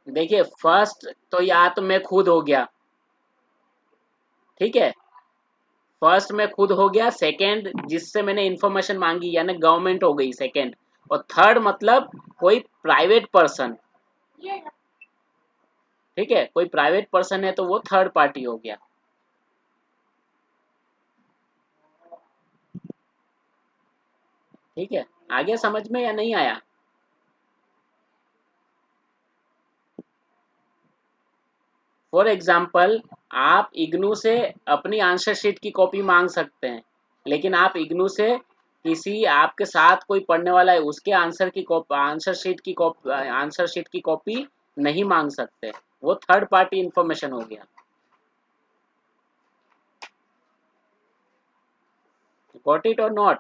देखिए, फर्स्ट तो या तो मैं खुद हो गया, ठीक है, फर्स्ट में खुद हो गया, सेकंड जिससे मैंने इंफॉर्मेशन मांगी यानी गवर्नमेंट हो गई सेकंड, और थर्ड मतलब कोई प्राइवेट पर्सन, ठीक है, कोई प्राइवेट पर्सन है तो वो थर्ड पार्टी हो गया। ठीक है, आगे समझ में या नहीं आया? फॉर एग्जाम्पल, आप इग्नू से अपनी आंसर शीट की कॉपी मांग सकते हैं, लेकिन आप इग्नू से किसी आपके साथ कोई पढ़ने वाला है उसके आंसर शीट की कॉपी नहीं मांग सकते, वो थर्ड पार्टी इंफॉर्मेशन हो गया। गॉट इट और नॉट?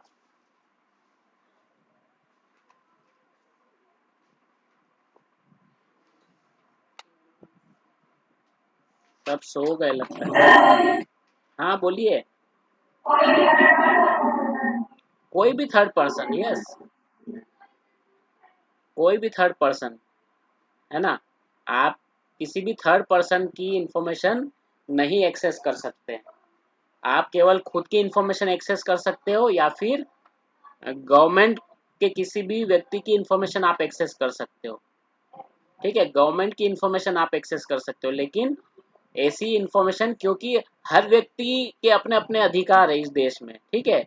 सब सो गए लगता है। हाँ बोलिए। कोई भी थर्ड पर्सन, यस, कोई भी थर्ड पर्सन, है ना, आप किसी भी थर्ड पर्सन की इंफॉर्मेशन नहीं एक्सेस कर सकते। आप केवल खुद की इंफॉर्मेशन एक्सेस कर सकते हो, या फिर गवर्नमेंट के किसी भी व्यक्ति की इंफॉर्मेशन आप एक्सेस कर सकते हो। ठीक है, गवर्नमेंट की इंफॉर्मेशन आप एक्सेस कर सकते हो, लेकिन ऐसी इंफॉर्मेशन, क्योंकि हर व्यक्ति के अपने अपने अधिकार है इस देश में, ठीक है,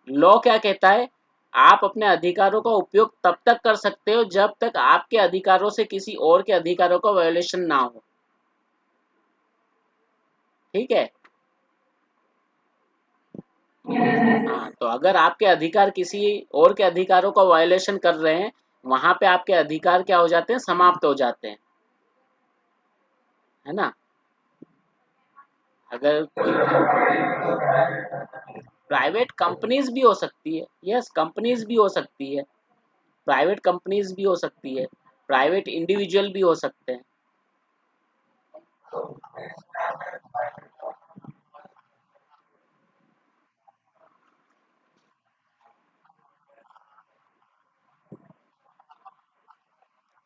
लॉ क्या कहता है, आप अपने अधिकारों का उपयोग तब तक कर सकते हो जब तक आपके अधिकारों से किसी और के अधिकारों का वायोलेशन ना हो। ठीक है। हाँ, तो अगर आपके अधिकार किसी और के अधिकारों का वायोलेशन कर रहे हैं, वहां पे आपके अधिकार क्या हो जाते हैं, समाप्त हो जाते हैं, है ना। अगर कोई प्राइवेट कंपनीज भी हो सकती है, यस, कंपनीज भी हो सकती है, प्राइवेट कंपनीज भी हो सकती है, प्राइवेट इंडिविजुअल भी हो सकते हैं।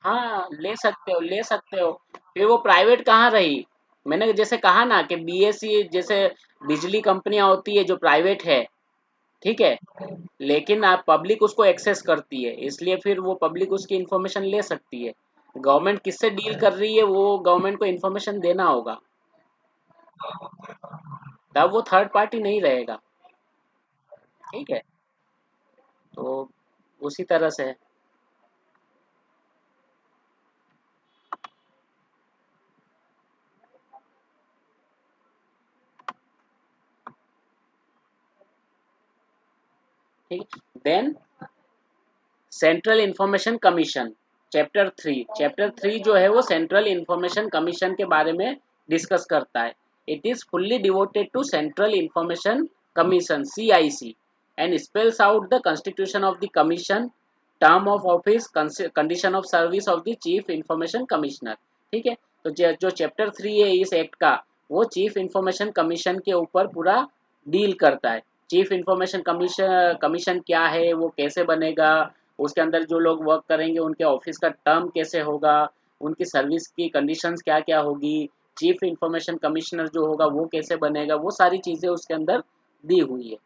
हाँ, ले सकते हो, ले सकते हो। फिर वो प्राइवेट कहाँ रही? मैंने जैसे कहा ना कि बीएससी जैसे बिजली कंपनियां होती है जो प्राइवेट है, ठीक है, लेकिन आप पब्लिक उसको एक्सेस करती है, इसलिए फिर वो पब्लिक उसकी इंफॉर्मेशन ले सकती है। गवर्नमेंट किससे डील कर रही है वो गवर्नमेंट को इंफॉर्मेशन देना होगा, तब वो थर्ड पार्टी नहीं रहेगा। ठीक है, तो उसी तरह से है। ठीक, then central information commission, chapter 3 जो है वो सेंट्रल इंफॉर्मेशन कमीशन के बारे में डिस्कस करता है. It is fully devoted to central information commission CIC and spells out the constitution of the commission, term of office, condition of service of the chief information commissioner. ठीक है, तो जो chapter 3 है इस एक्ट का, वो चीफ इंफॉर्मेशन कमीशन के ऊपर पूरा डील करता है. चीफ इंफॉर्मेशन कमीशन क्या है, वो कैसे बनेगा, उसके अंदर जो लोग वर्क करेंगे उनके ऑफिस का टर्म कैसे होगा, उनकी सर्विस की कंडीशंस क्या क्या होगी, चीफ इंफॉर्मेशन कमिश्नर जो होगा वो कैसे बनेगा, वो सारी चीजें उसके अंदर दी हुई है.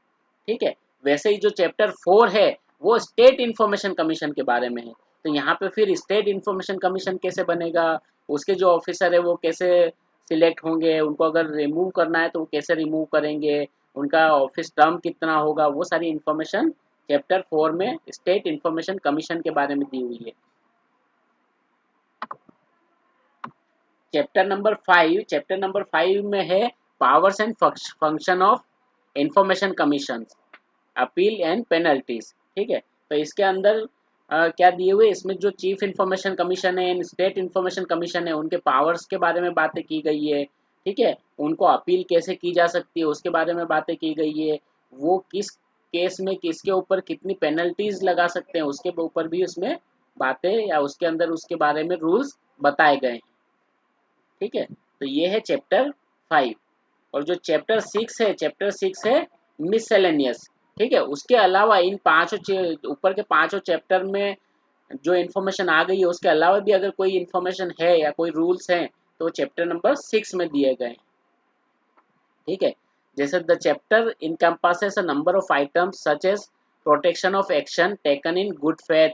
ठीक है, वैसे ही जो चैप्टर 4 है वो स्टेट इंफॉर्मेशन कमीशन के बारे में है. तो यहाँ पे फिर स्टेट इंफॉर्मेशन कमीशन कैसे बनेगा, उसके जो ऑफिसर है वो कैसे सिलेक्ट होंगे, उनको अगर रिमूव करना है तो वो कैसे रिमूव करेंगे, उनका ऑफिस टर्म कितना होगा, वो सारी इंफॉर्मेशन चैप्टर 4 में स्टेट इंफॉर्मेशन कमीशन के बारे में दी हुई है. चैप्टर नंबर 5 में है powers and function of information commission, appeal and penalties. ठीक है, तो इसके अंदर क्या दिए हुए, इसमें जो चीफ इंफॉर्मेशन कमीशन है, स्टेट इंफॉर्मेशन कमीशन है, उनके पावर्स के बारे में बातें की गई है. ठीक है, उनको अपील कैसे की जा सकती है उसके बारे में बातें की गई है, वो किस केस में किसके ऊपर कितनी पेनल्टीज लगा सकते हैं उसके ऊपर भी उसमें बातें, या उसके अंदर उसके बारे में रूल्स बताए गए हैं. ठीक है, तो ये है चैप्टर 5. और जो चैप्टर 6 है मिससेलेनियस. ठीक है, उसके अलावा इन पांचों ऊपर के पांचों चैप्टर में जो इन्फॉर्मेशन आ गई है उसके अलावा भी अगर कोई इन्फॉर्मेशन है या कोई रूल्स हैं तो चैप्टर नंबर 6 में दिए गए. ठीक है, जैसे the chapter encompasses a number of items such as protection of action taken in good faith,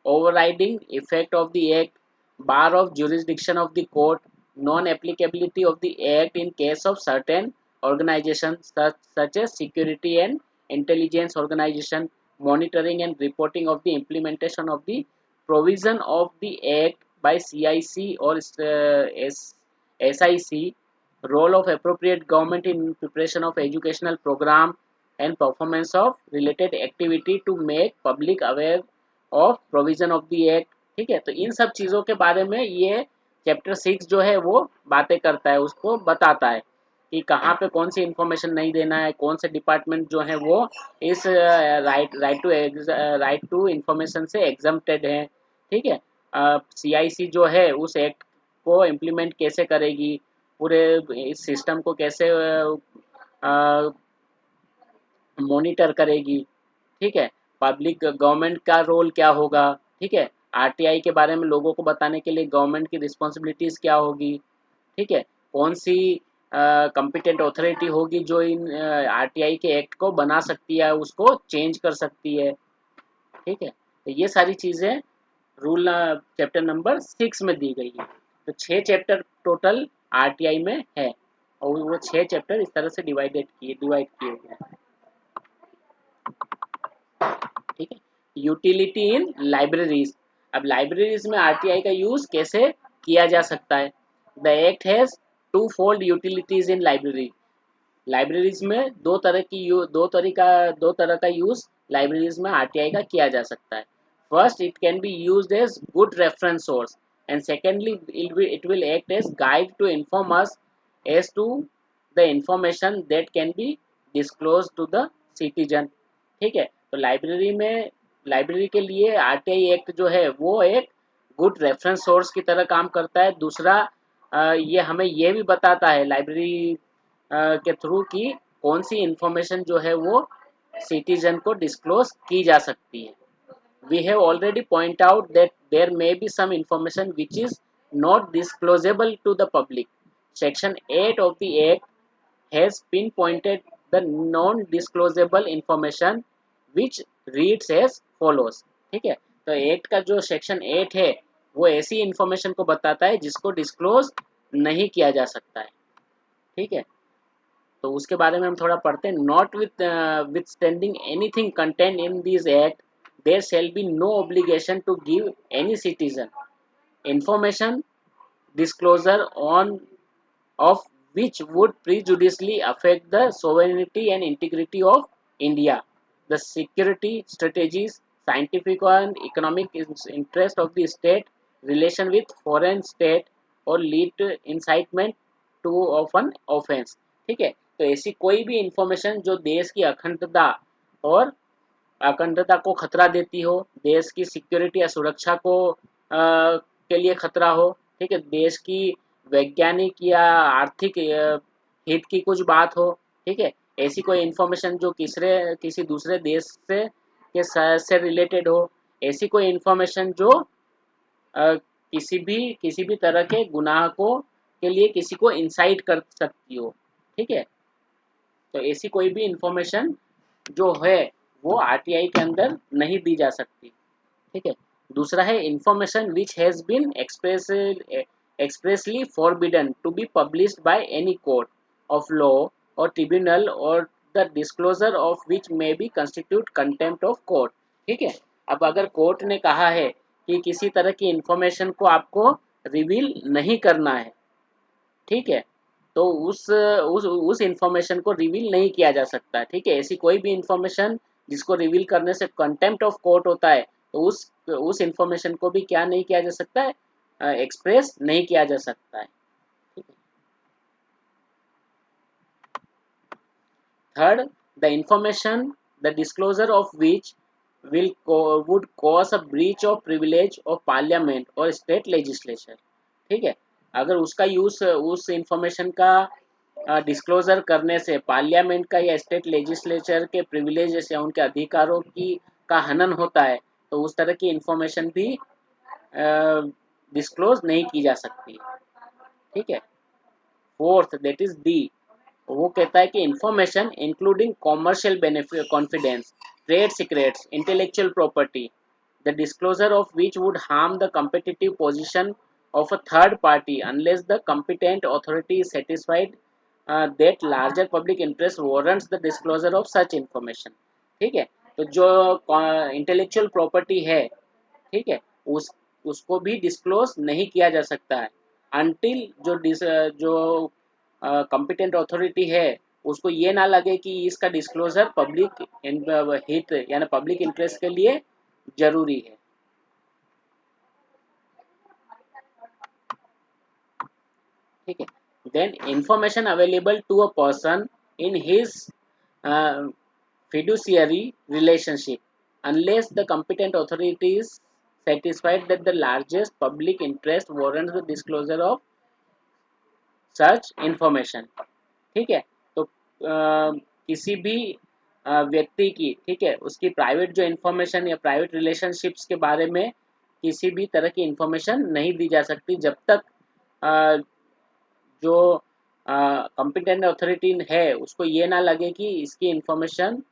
overriding effect of the act, bar of jurisdiction of the court, non-applicability of the act in case of certain organizations such as security and intelligence organization, monitoring and reporting of the implementation of the provision of the act by CIC or SIC, role of appropriate government in preparation of educational program and performance of related activity to make public aware of provision of the act. ठीक है, तो इन सब चीज़ों के बारे में ये chapter 6 जो है वो बातें करता है, उसको बताता है कि कहाँ पे कौन सी इंफॉर्मेशन नहीं देना है, कौन से डिपार्टमेंट जो है वो इस राइट टू इंफॉर्मेशन से एग्जम्प्टेड है. ठीक है, CIC जो है उस एक्ट को इम्प्लीमेंट कैसे करेगी, पूरे इस सिस्टम को कैसे मॉनिटर करेगी. ठीक है, पब्लिक गवर्नमेंट का रोल क्या होगा. ठीक है, RTI के बारे में लोगों को बताने के लिए गवर्नमेंट की रिस्पॉन्सिबिलिटीज़ क्या होगी. ठीक है, कौन सी कॉम्पिटेंट अथॉरिटी होगी जो इन RTI के एक्ट को बना सकती है, उसको चेंज कर सकती है. ठीक है, तो ये सारी चीज़ें रूल चैप्टर नंबर 6 में दी गई है. तो 6 चैप्टर टोटल RTI में है और वो 6 चैप्टर इस तरह से डिवाइड किए हुए हैं. ठीक है, यूटिलिटी इन लाइब्रेरीज. अब लाइब्रेरीज में RTI का यूज कैसे किया जा सकता है. The act has two fold utilities in library. Libraries में दो तरह का यूज लाइब्रेरीज में RTI का किया जा सकता है. First, it can be used as good reference source, and secondly it will act as guide to inform us as to the information that can be disclose to the citizen. ठीक है, तो library के लिए RTI act जो है वो एक good reference source की तरह काम करता है. दूसरा, ये हमें ये भी बताता है लाइब्रेरी के थ्रू कि कौन सी इंफॉर्मेशन जो है वो सिटीजन को डिस्क्लोज की जा सकती है. We have already point out that there may be some information which is not disclosable to the public. Section 8 of the Act has pinpointed the non-disclosable information which reads as follows. ठीक है, तो act का जो section 8 है वो ऐसी information को बताता है जिसको डिस्क्लोज नहीं किया जा सकता है. ठीक है, तो उसके बारे में हम थोड़ा पढ़ते हैं. Notwithstanding anything content in this act, there shall be no obligation to give any citizen information disclosure on of which would prejudicially affect the sovereignty and integrity of India, the security strategies, scientific and economic interest of the state, relation with foreign state, or lead to incitement two of an offence. ठीक है, तो ऐसी कोई भी information जो देश की और अखंडता को खतरा देती हो, देश की सिक्योरिटी या सुरक्षा को के लिए खतरा हो, ठीक है, देश की वैज्ञानिक या आर्थिक हित की कुछ बात हो, ठीक है, ऐसी कोई इंफॉर्मेशन जो किसी दूसरे देश से रिलेटेड हो, ऐसी कोई इंफॉर्मेशन जो किसी भी तरह के गुनाह को के लिए किसी को इंसाइट कर सकती हो। ठीक है, तो ऐसी कोई भी इंफॉर्मेशन जो है वो आरटीआई के अंदर नहीं दी जा सकती। ठीक है, दूसरा है information which has been expressly forbidden to be published by any court of law or tribunal or the disclosure of which may be constitute contempt of court। ठीक है, अब अगर कोर्ट ने कहा है कि किसी तरह की इंफॉर्मेशन को आपको रिवील नहीं करना है, ठीक है, तो उस इंफॉर्मेशन को रिवील नहीं किया जा सकता। ठीक है, ऐसी कोई भी इंफॉर्मेशन जिसको रिवील करने से कंटेम्प्ट ऑफ कोर्ट होता है, तो उस इंफॉर्मेशन को भी क्या नहीं किया जा सकता है, एक्सप्रेस नहीं किया जा सकता है। ठीक है, third, the information the disclosure of which would cause a breach of privilege of parliament और state legislature। ठीक है, अगर उसका यूज उस इंफॉर्मेशन का डिस्क्लोजर करने से पार्लियामेंट का या स्टेट लेजिस्लेचर के प्रिविलेजेस या उनके अधिकारों की का हनन होता है, तो उस तरह की इंफॉर्मेशन भी डिस्क्लोज नहीं की जा सकती। ठीक है, फोर्थ दैट इज डी, वो कहता है कि information including commercial benefit confidence trade secrets intellectual property the disclosure of which would harm the competitive position of a third party unless the competent authority is satisfied that larger public interest warrants the disclosure of such information। ठीक है, तो जो intellectual property है, ठीक है, उसको भी disclose नहीं किया जा सकता है अनटिल जो कॉम्पिटेंट अथॉरिटी है उसको ये ना लगे कि इसका डिस्क्लोजर पब्लिक हित यानी पब्लिक इंटरेस्ट के लिए जरूरी है। ठीक है, then information available to a person in his fiduciary relationship unless the competent authority is satisfied that the largest public interest warrants the disclosure of such information। ठीक है, तो किसी भी व्यक्ति की, ठीक है, उसकी प्राइवेट जो इंफॉर्मेशन या प्राइवेट रिलेशनशिप्स के बारे में किसी भी तरह की इंफॉर्मेशन नहीं दी जा सकती जब तक जो कॉम्पिटेंट अथॉरिटी है उसको ये ना लगे कि इसकी इंफॉर्मेशन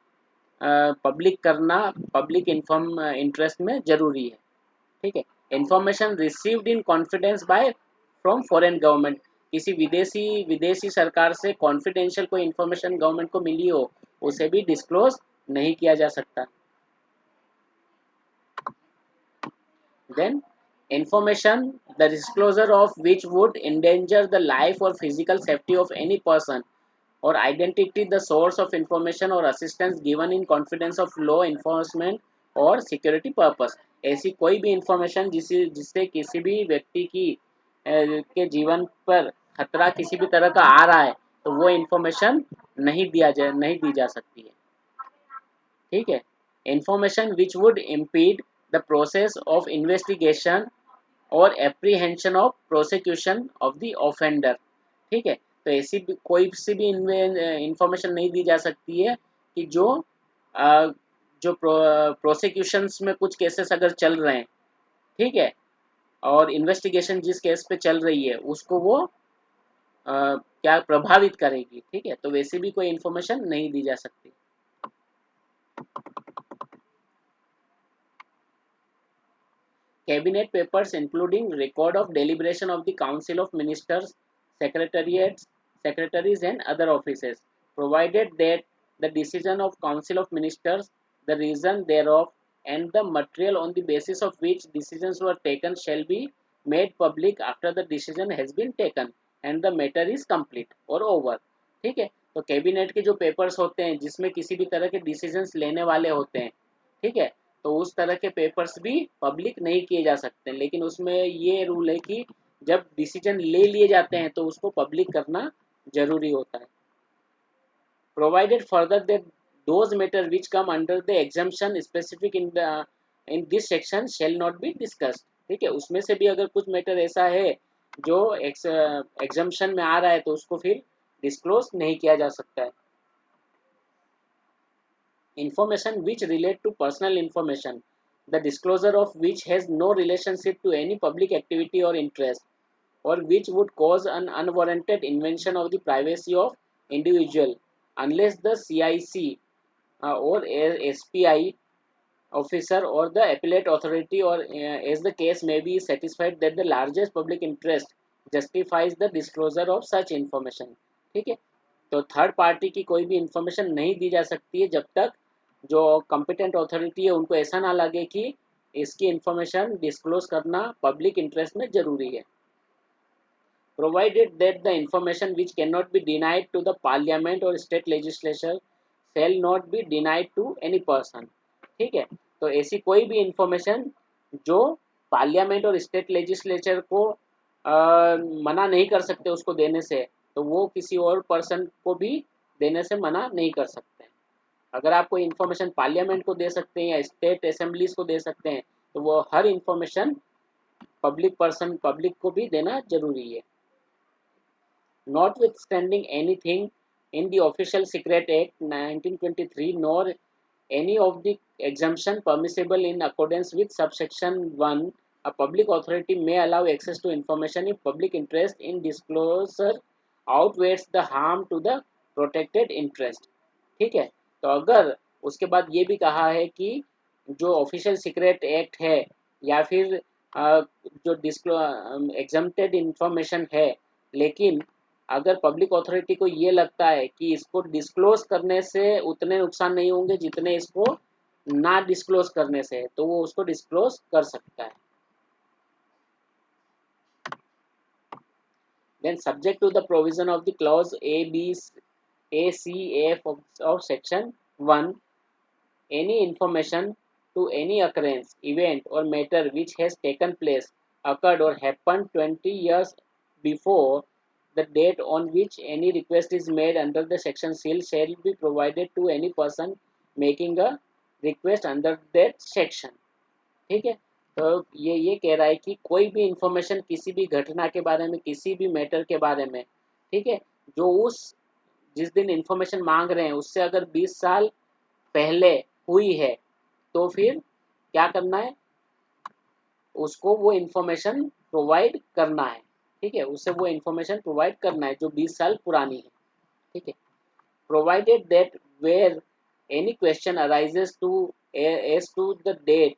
पब्लिक करना पब्लिक इंटरेस्ट में जरूरी है। ठीक है, information received in confidence by from foreign government, किसी विदेशी सरकार से कॉन्फिडेंशियल कोई इंफॉर्मेशन गवर्नमेंट को मिली हो उसे भी डिस्क्लोज नहीं किया जा सकता। Then information the disclosure of which would endanger the life or physical safety of any person or identity the source of information or assistance given in confidence of law enforcement और security purpose, ऐसी कोई भी information जिससे किसी भी व्यक्ति की के जीवन पर खतरा किसी भी तरह का आ रहा है तो वो इंफॉर्मेशन नहीं दी जा सकती है। ठीक है, information which would impede the process of investigation और apprehension of prosecution of the offender. ठीक है, तो ऐसी कोई सी भी इंफॉर्मेशन नहीं दी जा सकती है कि जो प्रोसिक्यूशंस में कुछ केसेस अगर चल रहे हैं, ठीक है, और इन्वेस्टिगेशन जिस केस पे चल रही है उसको वो क्या प्रभावित करेगी। ठीक है, तो वैसे भी कोई इंफॉर्मेशन नहीं दी जा सकती। Cabinet papers including record of deliberation of the Council of Ministers, secretaries and other offices, provided that the decision of Council of Ministers, the reason thereof, and the material on the basis of which decisions were taken shall be made public after the decision has been taken and the matter is complete or over। ठीक है, तो cabinet के जो papers होते हैं जिसमें किसी भी तरह के डिसीजंस लेने वाले होते हैं, ठीक है, तो उस तरह के पेपर्स भी पब्लिक नहीं किए जा सकते, लेकिन उसमें ये रूल है कि जब डिसीजन ले लिए जाते हैं तो उसको पब्लिक करना जरूरी होता है। Provided further that those matters which come under the exemption specific in this section shall not be discussed। ठीक है, उसमें से भी अगर कुछ मैटर ऐसा है जो एग्जम्पशन में आ रहा है तो उसको फिर डिस्क्लोज नहीं किया जा सकता है। Information which relate to personal information, the disclosure of which has no relationship to any public activity or interest, or which would cause an unwarranted invasion of the privacy of individual, unless the CIC or SPI officer or the appellate authority, or as the case may be, satisfied that the largest public interest justifies the disclosure of such information। ठीक है, तो third party की कोई भी information नहीं दी जा सकती है जब तक जो कॉम्पिटेंट अथॉरिटी है उनको ऐसा ना लगे कि इसकी इंफॉर्मेशन डिस्क्लोज करना पब्लिक इंटरेस्ट में जरूरी है। Provided that the information which cannot be denied to the parliament or state legislature shall not be denied to any person। ठीक है, तो ऐसी कोई भी इंफॉर्मेशन जो पार्लियामेंट और स्टेट लेजिस्लेचर को मना नहीं कर सकते उसको देने से, तो वो किसी और पर्सन को भी देने से मना नहीं कर सकते। अगर आप कोई इन्फॉर्मेशन पार्लियामेंट को दे सकते हैं या स्टेट असेंबलीज को दे सकते हैं तो वो हर इन्फॉर्मेशन पब्लिक को भी देना जरूरी है। Notwithstanding anything in the Official Secret Act 1923 nor any of the exemption permissible in accordance with subsection 1, a public authority may allow access to information if public interest in disclosure outweighs the harm to the protected interest। ठीक है, तो अगर उसके बाद ये भी कहा है कि जो ऑफिशियल सीक्रेट एक्ट है या फिर जो एग्जम्प्टेड इंफॉर्मेशन है, लेकिन अगर पब्लिक अथॉरिटी को ये लगता है कि इसको डिस्क्लोज करने से उतने नुकसान नहीं होंगे जितने इसको ना डिस्क्लोज करने से, तो वो उसको डिस्क्लोज कर सकता है। Then subject to the provision of the clause A, B, A, C, F of section 1, any information to any occurrence, event or matter which has taken place, occurred or happened 20 years before the date on which any request is made under the section shall be provided to any person making a request under that section। ठीक है, तो ये कह रहा है कि कोई भी इंफॉर्मेशन किसी भी घटना के बारे में, किसी भी मैटर के बारे में, ठीक है, जो उस जिस दिन इंफॉर्मेशन मांग रहे हैं उससे अगर 20 साल पहले हुई है तो फिर क्या करना है, उसको वो इंफॉर्मेशन प्रोवाइड करना है। ठीक है, उससे वो इंफॉर्मेशन प्रोवाइड करना है जो 20 साल पुरानी है। ठीक है, provided that where any question arises to as to the date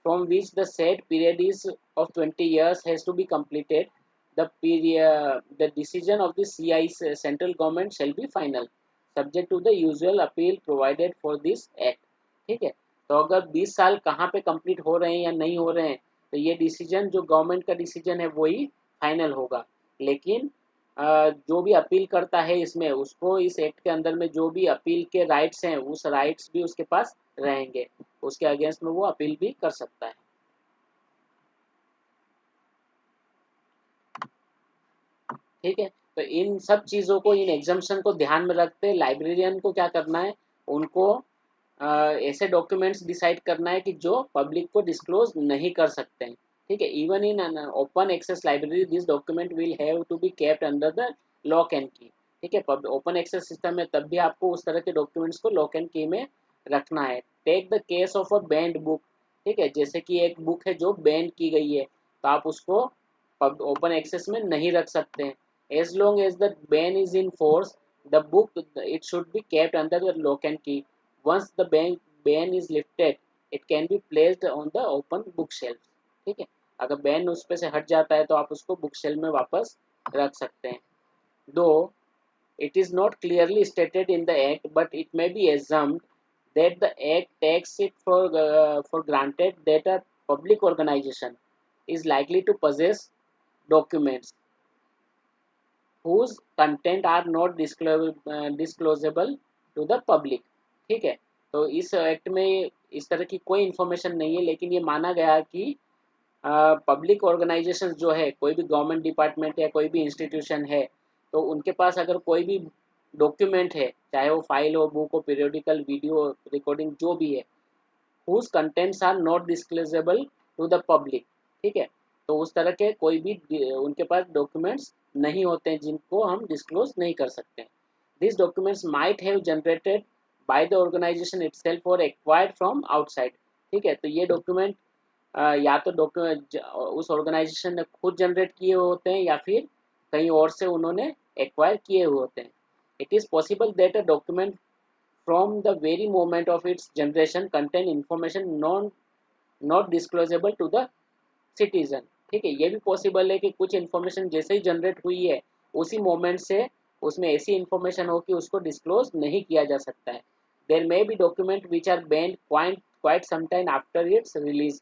from which the said period is of 20 years has to be completed, the decision of the CI central government shall be final, subject to the usual appeal provided for this act। ठीक है, तो अगर 20 साल कहाँ पे complete हो रहे हैं या नहीं हो रहे हैं तो ये डिसीजन जो गवर्नमेंट का डिसीजन है वही फाइनल होगा, लेकिन जो भी अपील करता है इसमें उसको इस एक्ट के अंदर में जो भी अपील के राइट्स हैं उस राइट्स भी उसके पास रहेंगे, उसके अगेंस्ट में वो अपील भी कर सकता है। ठीक है, तो इन सब चीज़ों को, इन एग्जाम्पशन को ध्यान में रखते लाइब्रेरियन को क्या करना है, उनको ऐसे डॉक्यूमेंट्स डिसाइड करना है कि जो पब्लिक को डिस्क्लोज नहीं कर सकते हैं। ठीक है, even in an open access library this document will have to be kept under the lock and key. ठीक है, ओपन एक्सेस सिस्टम में तब भी आपको उस तरह के डॉक्यूमेंट्स को लॉक एंड की में रखना है। Take the case of a banned book. ठीक है, जैसे कि एक बुक है जो बैन की गई है तो आप उसको ओपन एक्सेस में नहीं रख सकते हैं। As long as the ban is in force the book it should be kept under the lock and key. Once the ban is lifted, it can be placed on the open bookshelf। ठीक है, अगर ban उस पे से हट जाता है तो आप उसको बुक शेल्फ में वापस रख सकते हैं। Though it is not clearly stated in the act, but it may be assumed that the act takes it for granted that a public organization is likely to possess documents whose content are not disclosable to the public। ठीक है, तो इस act में इस तरह की कोई information नहीं है, लेकिन ये माना गया कि पब्लिक ऑर्गेनाइजेशन जो है, कोई भी गवर्नमेंट डिपार्टमेंट या कोई भी इंस्टीट्यूशन है, तो उनके पास अगर कोई भी डॉक्यूमेंट है, चाहे वो फाइल हो, बुक हो, पीरियोडिकल, वीडियो रिकॉर्डिंग जो भी है, whose contents are not disclosable to the public, ठीक है। तो उस तरह के कोई भी उनके पास डॉक्यूमेंट्स नहीं होते हैं जिनको हम डिस्क्लोज नहीं कर सकते। This documents might have generated by the organisation itself और एक्वायर्ड फ्रॉम आउटसाइड, ठीक है। तो ये डॉक्यूमेंट या तो डॉक्यूमेंट उस ऑर्गेनाइजेशन ने खुद जनरेट किए हुए होते हैं या फिर कहीं और से उन्होंने एक्वायर किए हुए होते हैं। It is possible that a document from the very moment of its generation contain information not disclosable to the citizen, ठीक है। ये भी पॉसिबल है कि कुछ इन्फॉर्मेशन जैसे ही जनरेट हुई है उसी मोमेंट से उसमें ऐसी इन्फॉर्मेशन हो कि उसको डिस्क्लोज नहीं किया जा सकता है। There may be document which are banned quite sometime after its release,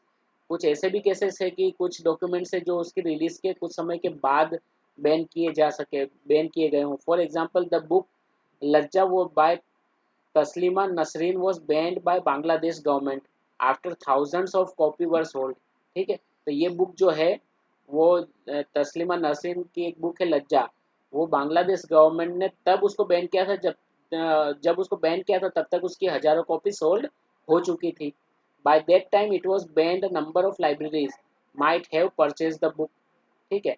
कुछ ऐसे भी केसेस है कि कुछ डॉक्यूमेंट्स है जो उसकी रिलीज के कुछ समय के बाद बैन किए गए हों। फॉर एग्जाम्पल द बुक लज्जा वो bye Taslima Nasreen was banned by Bangladesh government after thousands of copy were sold, ठीक है। तो ये बुक जो है वो तस्लीमा नसरीन की एक बुक है लज्जा, वो बांग्लादेश गवर्नमेंट ने तब उसको बैन किया था जब उसको बैन किया था तब तक उसकी हजारों कॉपी सोल्ड हो चुकी थी। By that time it was band, a number of libraries might have purchase the book, ठीक है।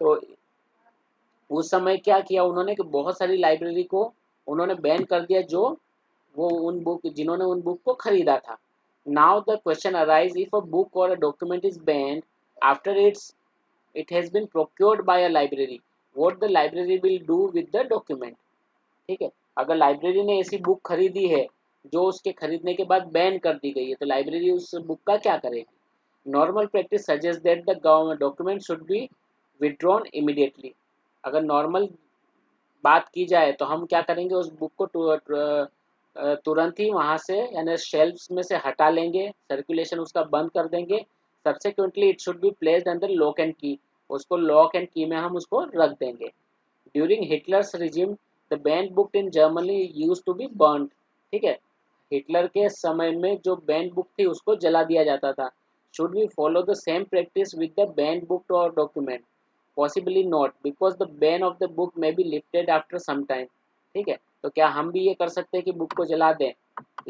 तो उस समय क्या किया उन्होंने कि बहुत सारी लाइब्रेरी को उन्होंने बैन कर दिया जो वो उन बुक जिन्होंने उन बुक को खरीदा था। Now the question arise, if a book और a document is banned after it has been procured by a library, what the library will do with the document, ठीक है। अगर लाइब्रेरी ने ऐसी बुक खरीदी है जो उसके खरीदने के बाद बैन कर दी गई है, तो लाइब्रेरी उस बुक का क्या करेगी। Normal practice suggest that the document should be withdrawn immediately. अगर नॉर्मल बात की जाए तो हम क्या करेंगे, उस बुक को तुरंत ही वहाँ से यानी शेल्फ्स में से हटा लेंगे, सर्कुलेशन उसका बंद कर देंगे। Subsequently it should be placed under lock and की, उसको लॉक एंड की में हम उसको रख देंगे। During Hitler's regime the banned book in Germany use to be burn, ठीक है। हिटलर के समय में जो बैंड बुक थी उसको जला दिया जाता था। Should we follow the same practice with the banned book और document, possibly not because the ban of the book may be lifted after some time, ठीक है। तो क्या हम भी ये कर सकते हैं कि बुक को जला दें,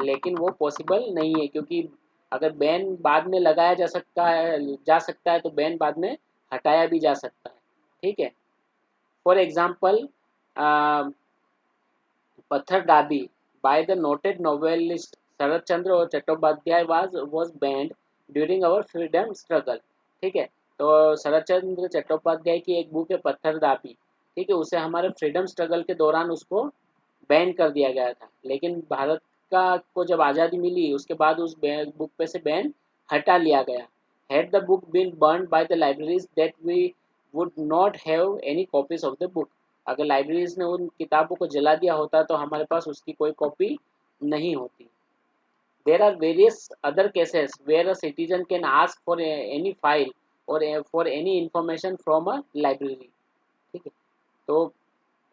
लेकिन वो पॉसिबल नहीं है क्योंकि अगर बैन बाद में लगाया जा सकता है तो बैन बाद में हटाया भी जा सकता है, ठीक है। फॉर एग्जाम्पल पत्थर डाबी by the noted novelist Sharad Chandra Chattopadhyay was banned during our freedom struggle, ठीक है। तो शरद चंद्र चट्टोपाध्याय की एक बुक है पत्थर दाबी, ठीक है, उसे हमारे फ्रीडम स्ट्रगल के दौरान उसको बैन कर दिया गया था। लेकिन भारत का को जब आज़ादी मिली उसके बाद उस बुक पे से बैन हटा लिया गया। Had the book been burned by the libraries that we would not have any copies of the book, अगर लाइब्रेरीज ने उन किताबों को जला दिया होता तो हमारे पास उसकी कोई कॉपी नहीं होती। There are various other cases where a citizen can ask for any file और for any information from a library, ठीक है। तो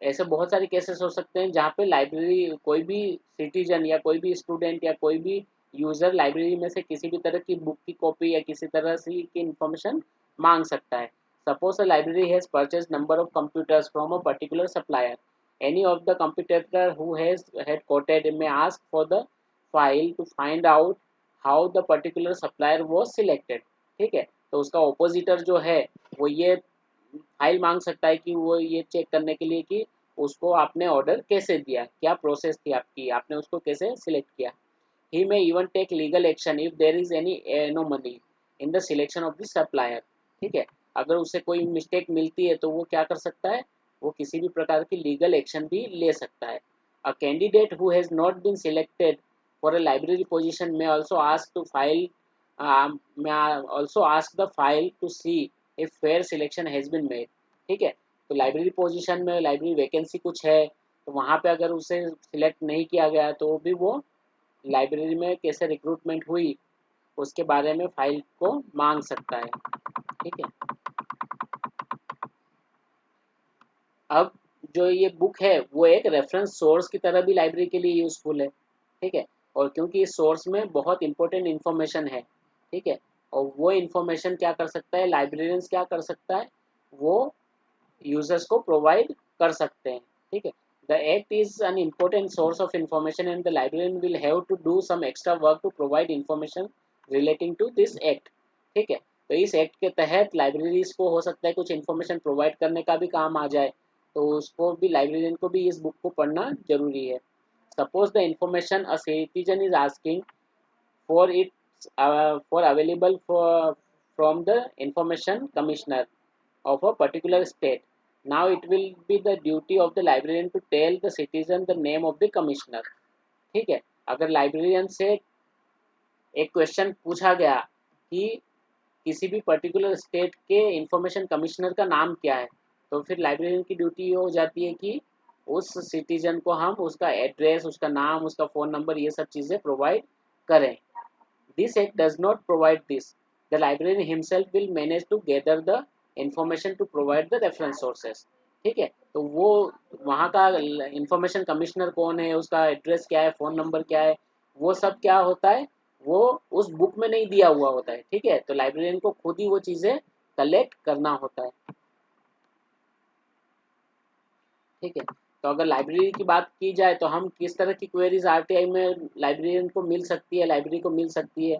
ऐसे बहुत सारे केसेस हो सकते हैं जहाँ पे लाइब्रेरी कोई भी सिटीजन या कोई भी स्टूडेंट या कोई भी यूज़र लाइब्रेरी में से किसी भी तरह की बुक की कॉपी या किसी तरह से की इंफॉर्मेशन मांग सकता है। Suppose a library has purchase number of computers from a particular supplier, any of the computer who has had quoted may ask for the file to find out how the particular supplier was selected, ठीक है। तो उसका ओपोजिटर जो है वो ये file मांग सकता है कि वो ये चेक करने के लिए कि उसको आपने ऑर्डर कैसे दिया, क्या प्रोसेस थी आपकी, आपने उसको कैसे सिलेक्ट किया। He may even take legal action if there is any anomaly in the selection of the supplier, ठीक है। अगर उसे कोई मिस्टेक मिलती है तो वो क्या कर सकता है, वो किसी भी प्रकार की लीगल एक्शन भी ले सकता है। A candidate who has not been selected for a library position may also ask to file may also ask the file to see if fair selection has been made, ठीक है। तो library position में library vacancy कुछ है तो वहाँ पे अगर उसे सिलेक्ट नहीं किया गया तो भी वो लाइब्रेरी में कैसे रिक्रूटमेंट हुई उसके बारे में फाइल को मांग सकता है, ठीक है। अब जो ये बुक है वो एक रेफरेंस सोर्स की तरह भी लाइब्रेरी के लिए यूज़फुल है, ठीक है। और क्योंकि इस सोर्स में बहुत इंपॉर्टेंट इन्फॉर्मेशन है, ठीक है, और वो इंफॉर्मेशन क्या कर सकता है, लाइब्रेरियंस क्या कर सकता है, वो यूजर्स को प्रोवाइड कर सकते हैं। ठीक है, the act is an important source of information and the librarian will have to do some extra work to provide information relating to this act. ठीक है, तो इस एक्ट के तहत लाइब्रेरीज को हो सकता है कुछ इन्फॉर्मेशन प्रोवाइड करने का भी काम आ जाए, तो उसको भी, लाइब्रेरियन को भी इस बुक को पढ़ना जरूरी है। Suppose the information a citizen is asking for it for available from the information commissioner of a particular state. Now it will be the duty of the librarian to tell the citizen the name of the commissioner. ठीक है, अगर librarian से एक question पूछा गया कि किसी भी पर्टिकुलर स्टेट के इंफॉर्मेशन कमिश्नर का नाम क्या है, तो फिर लाइब्रेरियन की ड्यूटी ये हो जाती है कि उस सिटीजन को हम उसका एड्रेस, उसका नाम, उसका फ़ोन नंबर, ये सब चीज़ें प्रोवाइड करें। This act does not provide this. The librarian himself will manage to gather the information to provide the reference sources. ठीक है, तो वो वहाँ का इंफॉर्मेशन कमिश्नर कौन है, उसका एड्रेस क्या है, फ़ोन नंबर क्या है, वो सब क्या होता है, वो उस बुक में नहीं दिया हुआ होता है। ठीक है, तो लाइब्रेरियन को खुद ही वो चीज़ें कलेक्ट करना होता है। ठीक है, तो अगर लाइब्रेरी की बात की जाए तो हम किस तरह की क्वेरीज आरटीआई में लाइब्रेरियन को मिल सकती है, लाइब्रेरी को मिल सकती है।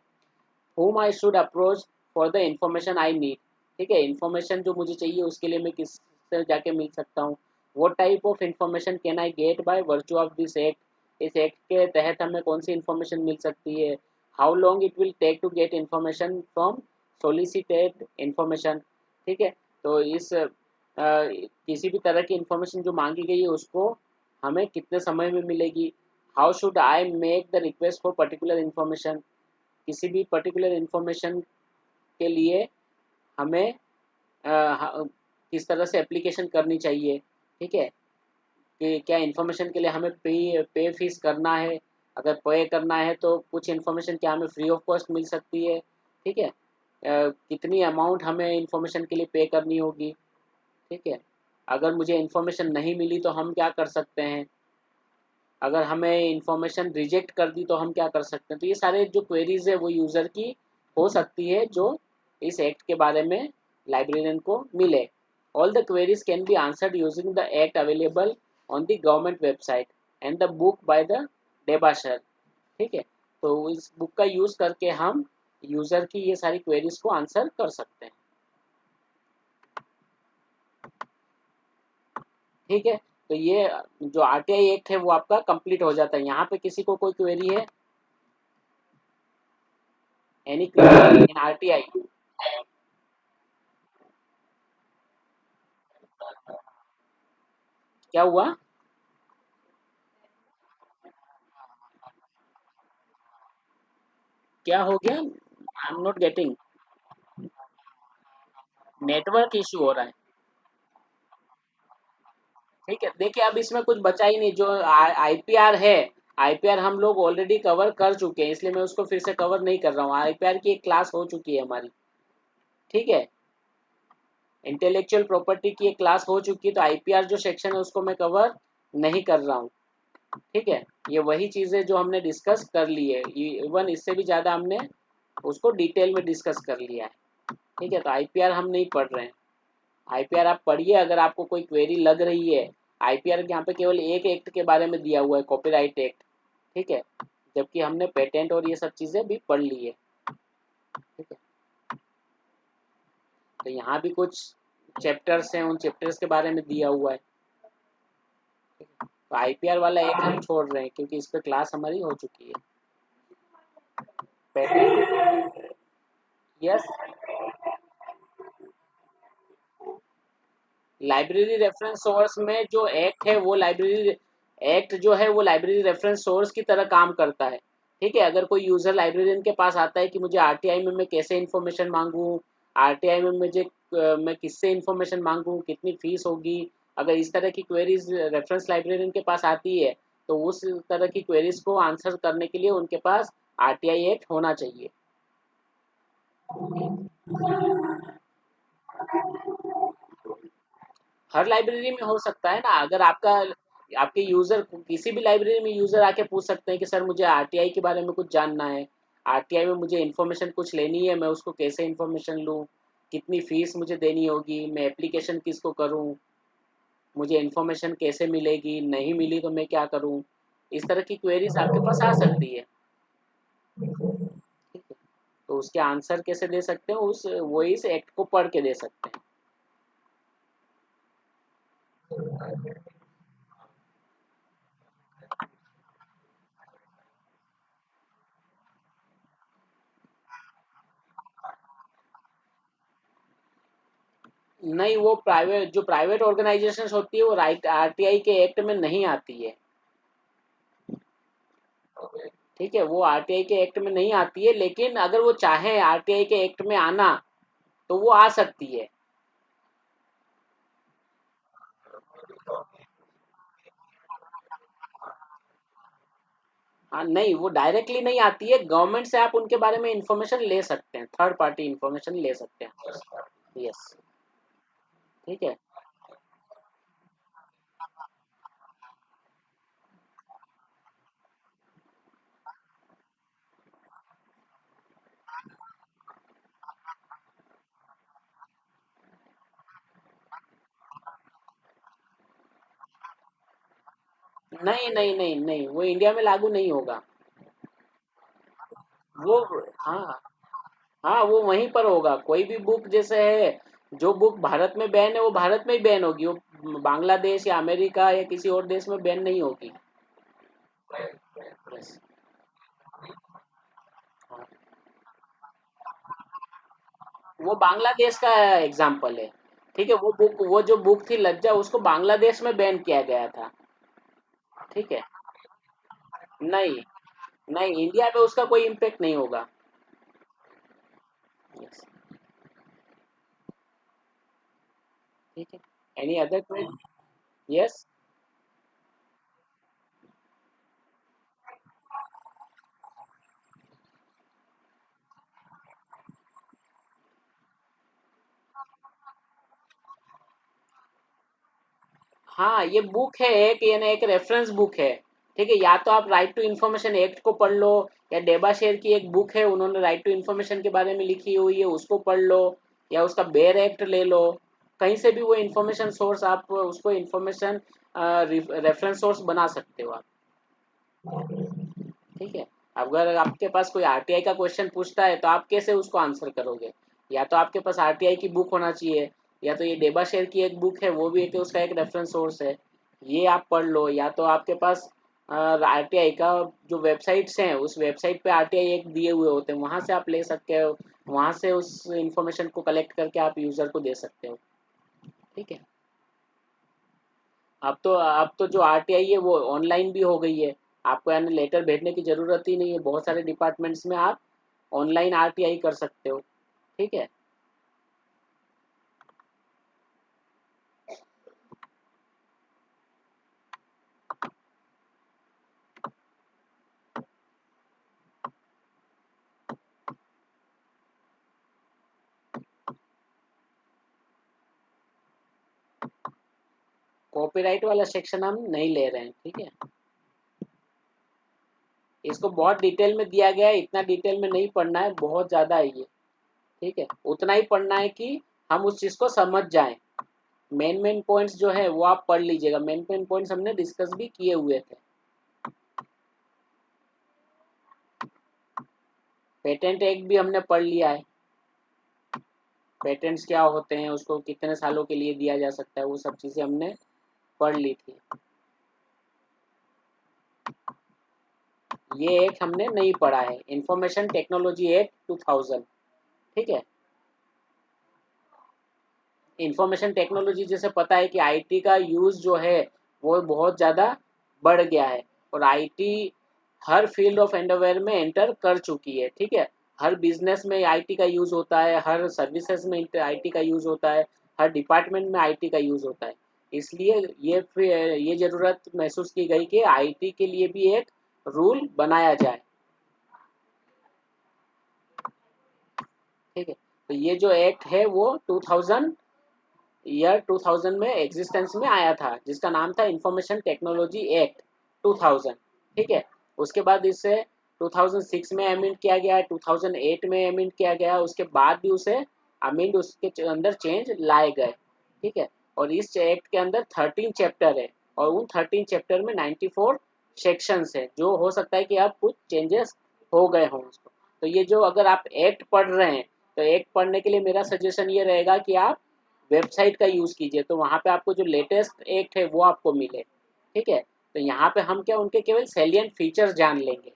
whom I should approach for the information I need। ठीक है, इन्फॉर्मेशन जो मुझे चाहिए उसके लिए मैं किससे जाके मिल सकता हूँ। what type of information can I get by virtue of this act। इस एक्ट के तहत हमें कौन सी इन्फॉर्मेशन मिल सकती है। how long it will take to get information from solicited information। ठीक है, तो इस किसी भी तरह की इन्फॉर्मेशन जो मांगी गई है उसको हमें कितने समय में मिलेगी। how should I make the request for particular information। किसी भी पर्टिकुलर इन्फॉर्मेशन के लिए हमें किस तरह से एप्लीकेशन करनी चाहिए। ठीक है, कि क्या इन्फॉर्मेशन के लिए हमें पे फीस करना है, अगर पे करना है तो कुछ इन्फॉर्मेशन क्या हमें फ्री ऑफ कॉस्ट मिल सकती है। ठीक है, कितनी अमाउंट हमें इन्फॉर्मेशन के लिए पे करनी होगी। ठीक है, अगर मुझे इन्फॉर्मेशन नहीं मिली तो हम क्या कर सकते हैं, अगर हमें इंफॉर्मेशन रिजेक्ट कर दी तो हम क्या कर सकते हैं। तो ये सारे जो क्वेरीज है वो यूज़र की हो सकती है जो इस एक्ट के बारे में लाइब्रेरियन को मिले। All the queries can be answered using the act available on the government website and the book by the डेबाशर। ठीक है, तो इस बुक का यूज़ करके हम यूज़र की ये सारी क्वेरीज को आंसर कर सकते हैं। ठीक है, तो ये जो आरटीआई एक्ट है वो आपका कंप्लीट हो जाता है। यहाँ पे किसी को कोई क्वेरी है, एनी क्वेरी इन आरटीआई। क्या हुआ, क्या हो गया, I am not getting. Network issue हो रहा है। ठीक है, देखिए अब इसमें कुछ बचा ही नहीं, जो आईपीआर है, आईपीआर हम लोग ऑलरेडी कवर कर चुके हैं, इसलिए मैं उसको फिर से कवर नहीं कर रहा हूँ। आईपीआर की एक क्लास हो चुकी है हमारी। ठीक है, इंटेलेक्चुअल प्रॉपर्टी की एक क्लास हो चुकी है, तो आईपीआर जो सेक्शन है उसको मैं कवर नहीं कर रहा हूँ। ठीक है, ये वही चीज़ें जो हमने डिस्कस कर ली है, इवन इससे भी ज़्यादा हमने उसको डिटेल में डिस्कस कर लिया है। ठीक है, तो आईपीआर हम नहीं पढ़ रहे हैं। आईपीआर आप पढ़िए अगर आपको कोई क्वेरी लग रही है। आईपीआर यहाँ पे केवल एक एक्ट के बारे में दिया हुआ है, कॉपीराइट एक्ट। ठीक है, जबकि हमने पेटेंट और ये सब चीज़ें भी पढ़ ली है। ठीक है, तो यहाँ भी कुछ चैप्टर्स हैं, उन चैप्टर्स के बारे में दिया हुआ है। तो आईपीआर वाला एक हम छोड़ रहे हैं क्योंकि इस पर क्लास हमारी हो चुकी है। Patent, yes, library reference source में जो एक्ट है वो लाइब्रेरी एक्ट जो है वो लाइब्रेरी रेफरेंस सोर्स की तरह काम करता है। ठीक है, अगर कोई यूज़र लाइब्रेरियन के पास आता है कि मुझे आरटीआई में मैं कैसे इन्फॉर्मेशन मांगूँ, आरटीआई में मुझे मैं किससे इन्फॉर्मेशन मांगूँ, कितनी फीस होगी, अगर इस तरह की क्वेरीज रेफरेंस लाइब्रेरियन के पास आती है तो उस तरह की क्वेरीज को आंसर करने के लिए उनके पास आरटीआई एक्ट होना चाहिए। हर लाइब्रेरी में हो सकता है ना, अगर आपका आपके यूजर किसी भी लाइब्रेरी में यूजर आके पूछ सकते हैं कि सर मुझे आरटीआई के बारे में कुछ जानना है, आरटीआई में मुझे इन्फॉर्मेशन कुछ लेनी है, मैं उसको कैसे इन्फॉर्मेशन लूँ, कितनी फीस मुझे देनी होगी, मैं एप्लीकेशन किसको करूँ, मुझे इन्फॉर्मेशन कैसे मिलेगी, नहीं मिली तो मैं क्या करूँ, इस तरह की क्वेरीज आपके पास आ सकती है। ठीक है, तो उसके आंसर कैसे दे सकते हैं, उस वो इस एक्ट को पढ़ के दे सकते हैं। नहीं, वो प्राइवेट, जो प्राइवेट ऑर्गेनाइजेशंस होती है वो राइट आरटीआई के एक्ट में नहीं आती है। ठीक है, वो आरटीआई के एक्ट में नहीं आती है, लेकिन अगर वो चाहे आरटीआई के एक्ट में आना तो वो आ सकती है। हाँ, नहीं, वो डायरेक्टली नहीं आती है, गवर्नमेंट से आप उनके बारे में इंफॉर्मेशन ले सकते हैं, थर्ड पार्टी इंफॉर्मेशन ले सकते हैं। यस। ठीक है। नहीं नहीं नहीं नहीं, वो इंडिया में लागू नहीं होगा। वो, हाँ, हाँ, वो वहीं पर होगा, कोई भी बुक जैसे है, जो बुक भारत में बैन है वो भारत में ही बैन होगी, वो बांग्लादेश या अमेरिका या किसी और देश में बैन नहीं होगी। बस। हाँ, वो बांग्लादेश का एग्जाम्पल है। ठीक है, वो बुक, वो जो बुक थी लज्जा, उसको बांग्लादेश में बैन किया गया था। ठीक है। नहीं, नहीं, इंडिया पे उसका कोई इम्पेक्ट नहीं होगा। Yes. ठीक है। Any other question? यस। हाँ, ये बुक है एक, ये ना एक रेफरेंस बुक है। ठीक है, या तो आप राइट टू इन्फॉर्मेशन एक्ट को पढ़ लो, या डेबा शेर की एक बुक है, उन्होंने राइट टू इन्फॉर्मेशन के बारे में लिखी हुई है, उसको पढ़ लो, या उसका बेयर एक्ट ले लो। कहीं से भी वो इन्फॉर्मेशन सोर्स, आप उसको इन्फॉर्मेशन रेफरेंस सोर्स बना सकते हो आप। ठीक है। अगर आपके पास कोई आरटीआई का क्वेश्चन पूछता है तो आप कैसे उसको आंसर करोगे? या तो आपके पास आरटीआई की बुक होना चाहिए, या तो ये डेबा शेयर की एक बुक है, वो भी एक उसका एक रेफरेंस सोर्स है, ये आप पढ़ लो, या तो आपके पास आरटीआई का जो वेबसाइट्स हैं, उस वेबसाइट पे आरटीआई एक दिए हुए होते हैं, वहां से आप ले सकते हो, वहां से उस इंफॉर्मेशन को कलेक्ट करके आप यूजर को दे सकते हो। ठीक है। अब तो जो आरटीआई है वो ऑनलाइन भी हो गई है, आपको यानी लेटर भेजने की जरूरत ही नहीं है, बहुत सारे डिपार्टमेंट्स में आप ऑनलाइन आरटीआई कर सकते हो। ठीक है। कॉपीराइट वाला सेक्शन हम नहीं ले रहे हैं। ठीक है, इसको बहुत डिटेल में दिया गया है, इतना डिटेल में नहीं पढ़ना है, बहुत ज़्यादा है ये। ठीक है, उतना ही पढ़ना है कि हम उस चीज़ को समझ जाएं। मेन मेन पॉइंट्स जो है वो आप पढ़ लीजिएगा, मेन मेन पॉइंट्स हमने डिस्कस भी किए हुए थे। पेटेंट एक्ट भी हमने पढ़ लिया है, पेटेंट्स क्या होते हैं, उसको कितने सालों के लिए दिया जा सकता है, वो सब चीज़ें हमने पढ़ ली थी। ये एक हमने नहीं पढ़ा है, इंफॉर्मेशन टेक्नोलॉजी एक्ट 2000। ठीक है। इंफॉर्मेशन टेक्नोलॉजी जैसे पता है कि आईटी का यूज़ जो है वो बहुत ज़्यादा बढ़ गया है, और आईटी हर फील्ड ऑफ एंडरवेयर में एंटर कर चुकी है। ठीक है, हर बिजनेस में आईटी का यूज़ होता है, हर सर्विसेज में आईटी का यूज़ होता है, हर डिपार्टमेंट में आईटी का यूज़ होता है। इसलिए ये ज़रूरत महसूस की गई कि आईटी के लिए भी एक रूल बनाया जाए। ठीक है, तो ये जो एक्ट है वो 2000, ईयर 2000 में एग्जिस्टेंस में आया था, जिसका नाम था इंफॉर्मेशन टेक्नोलॉजी एक्ट 2000। ठीक है, उसके बाद इससे 2006 में अमेंड किया गया, 2008 में अमेंड किया गया, उसके बाद भी उसे अमेंड उसके अंदर चेंज लाए गए। ठीक है, और इस एक्ट के अंदर 13 चैप्टर है और उन 13 चैप्टर में 94 सेक्शंस है, जो हो सकता है कि अब कुछ चेंजेस हो गए हों उसको। तो ये जो अगर आप एक्ट पढ़ रहे हैं तो एक्ट पढ़ने के लिए मेरा सजेशन ये रहेगा कि आप वेबसाइट का यूज़ कीजिए, तो वहाँ पे आपको जो लेटेस्ट एक्ट है वो आपको मिले। ठीक है, तो यहाँ पे हम क्या उनके केवल सैलिएंट फीचर्स जान लेंगे।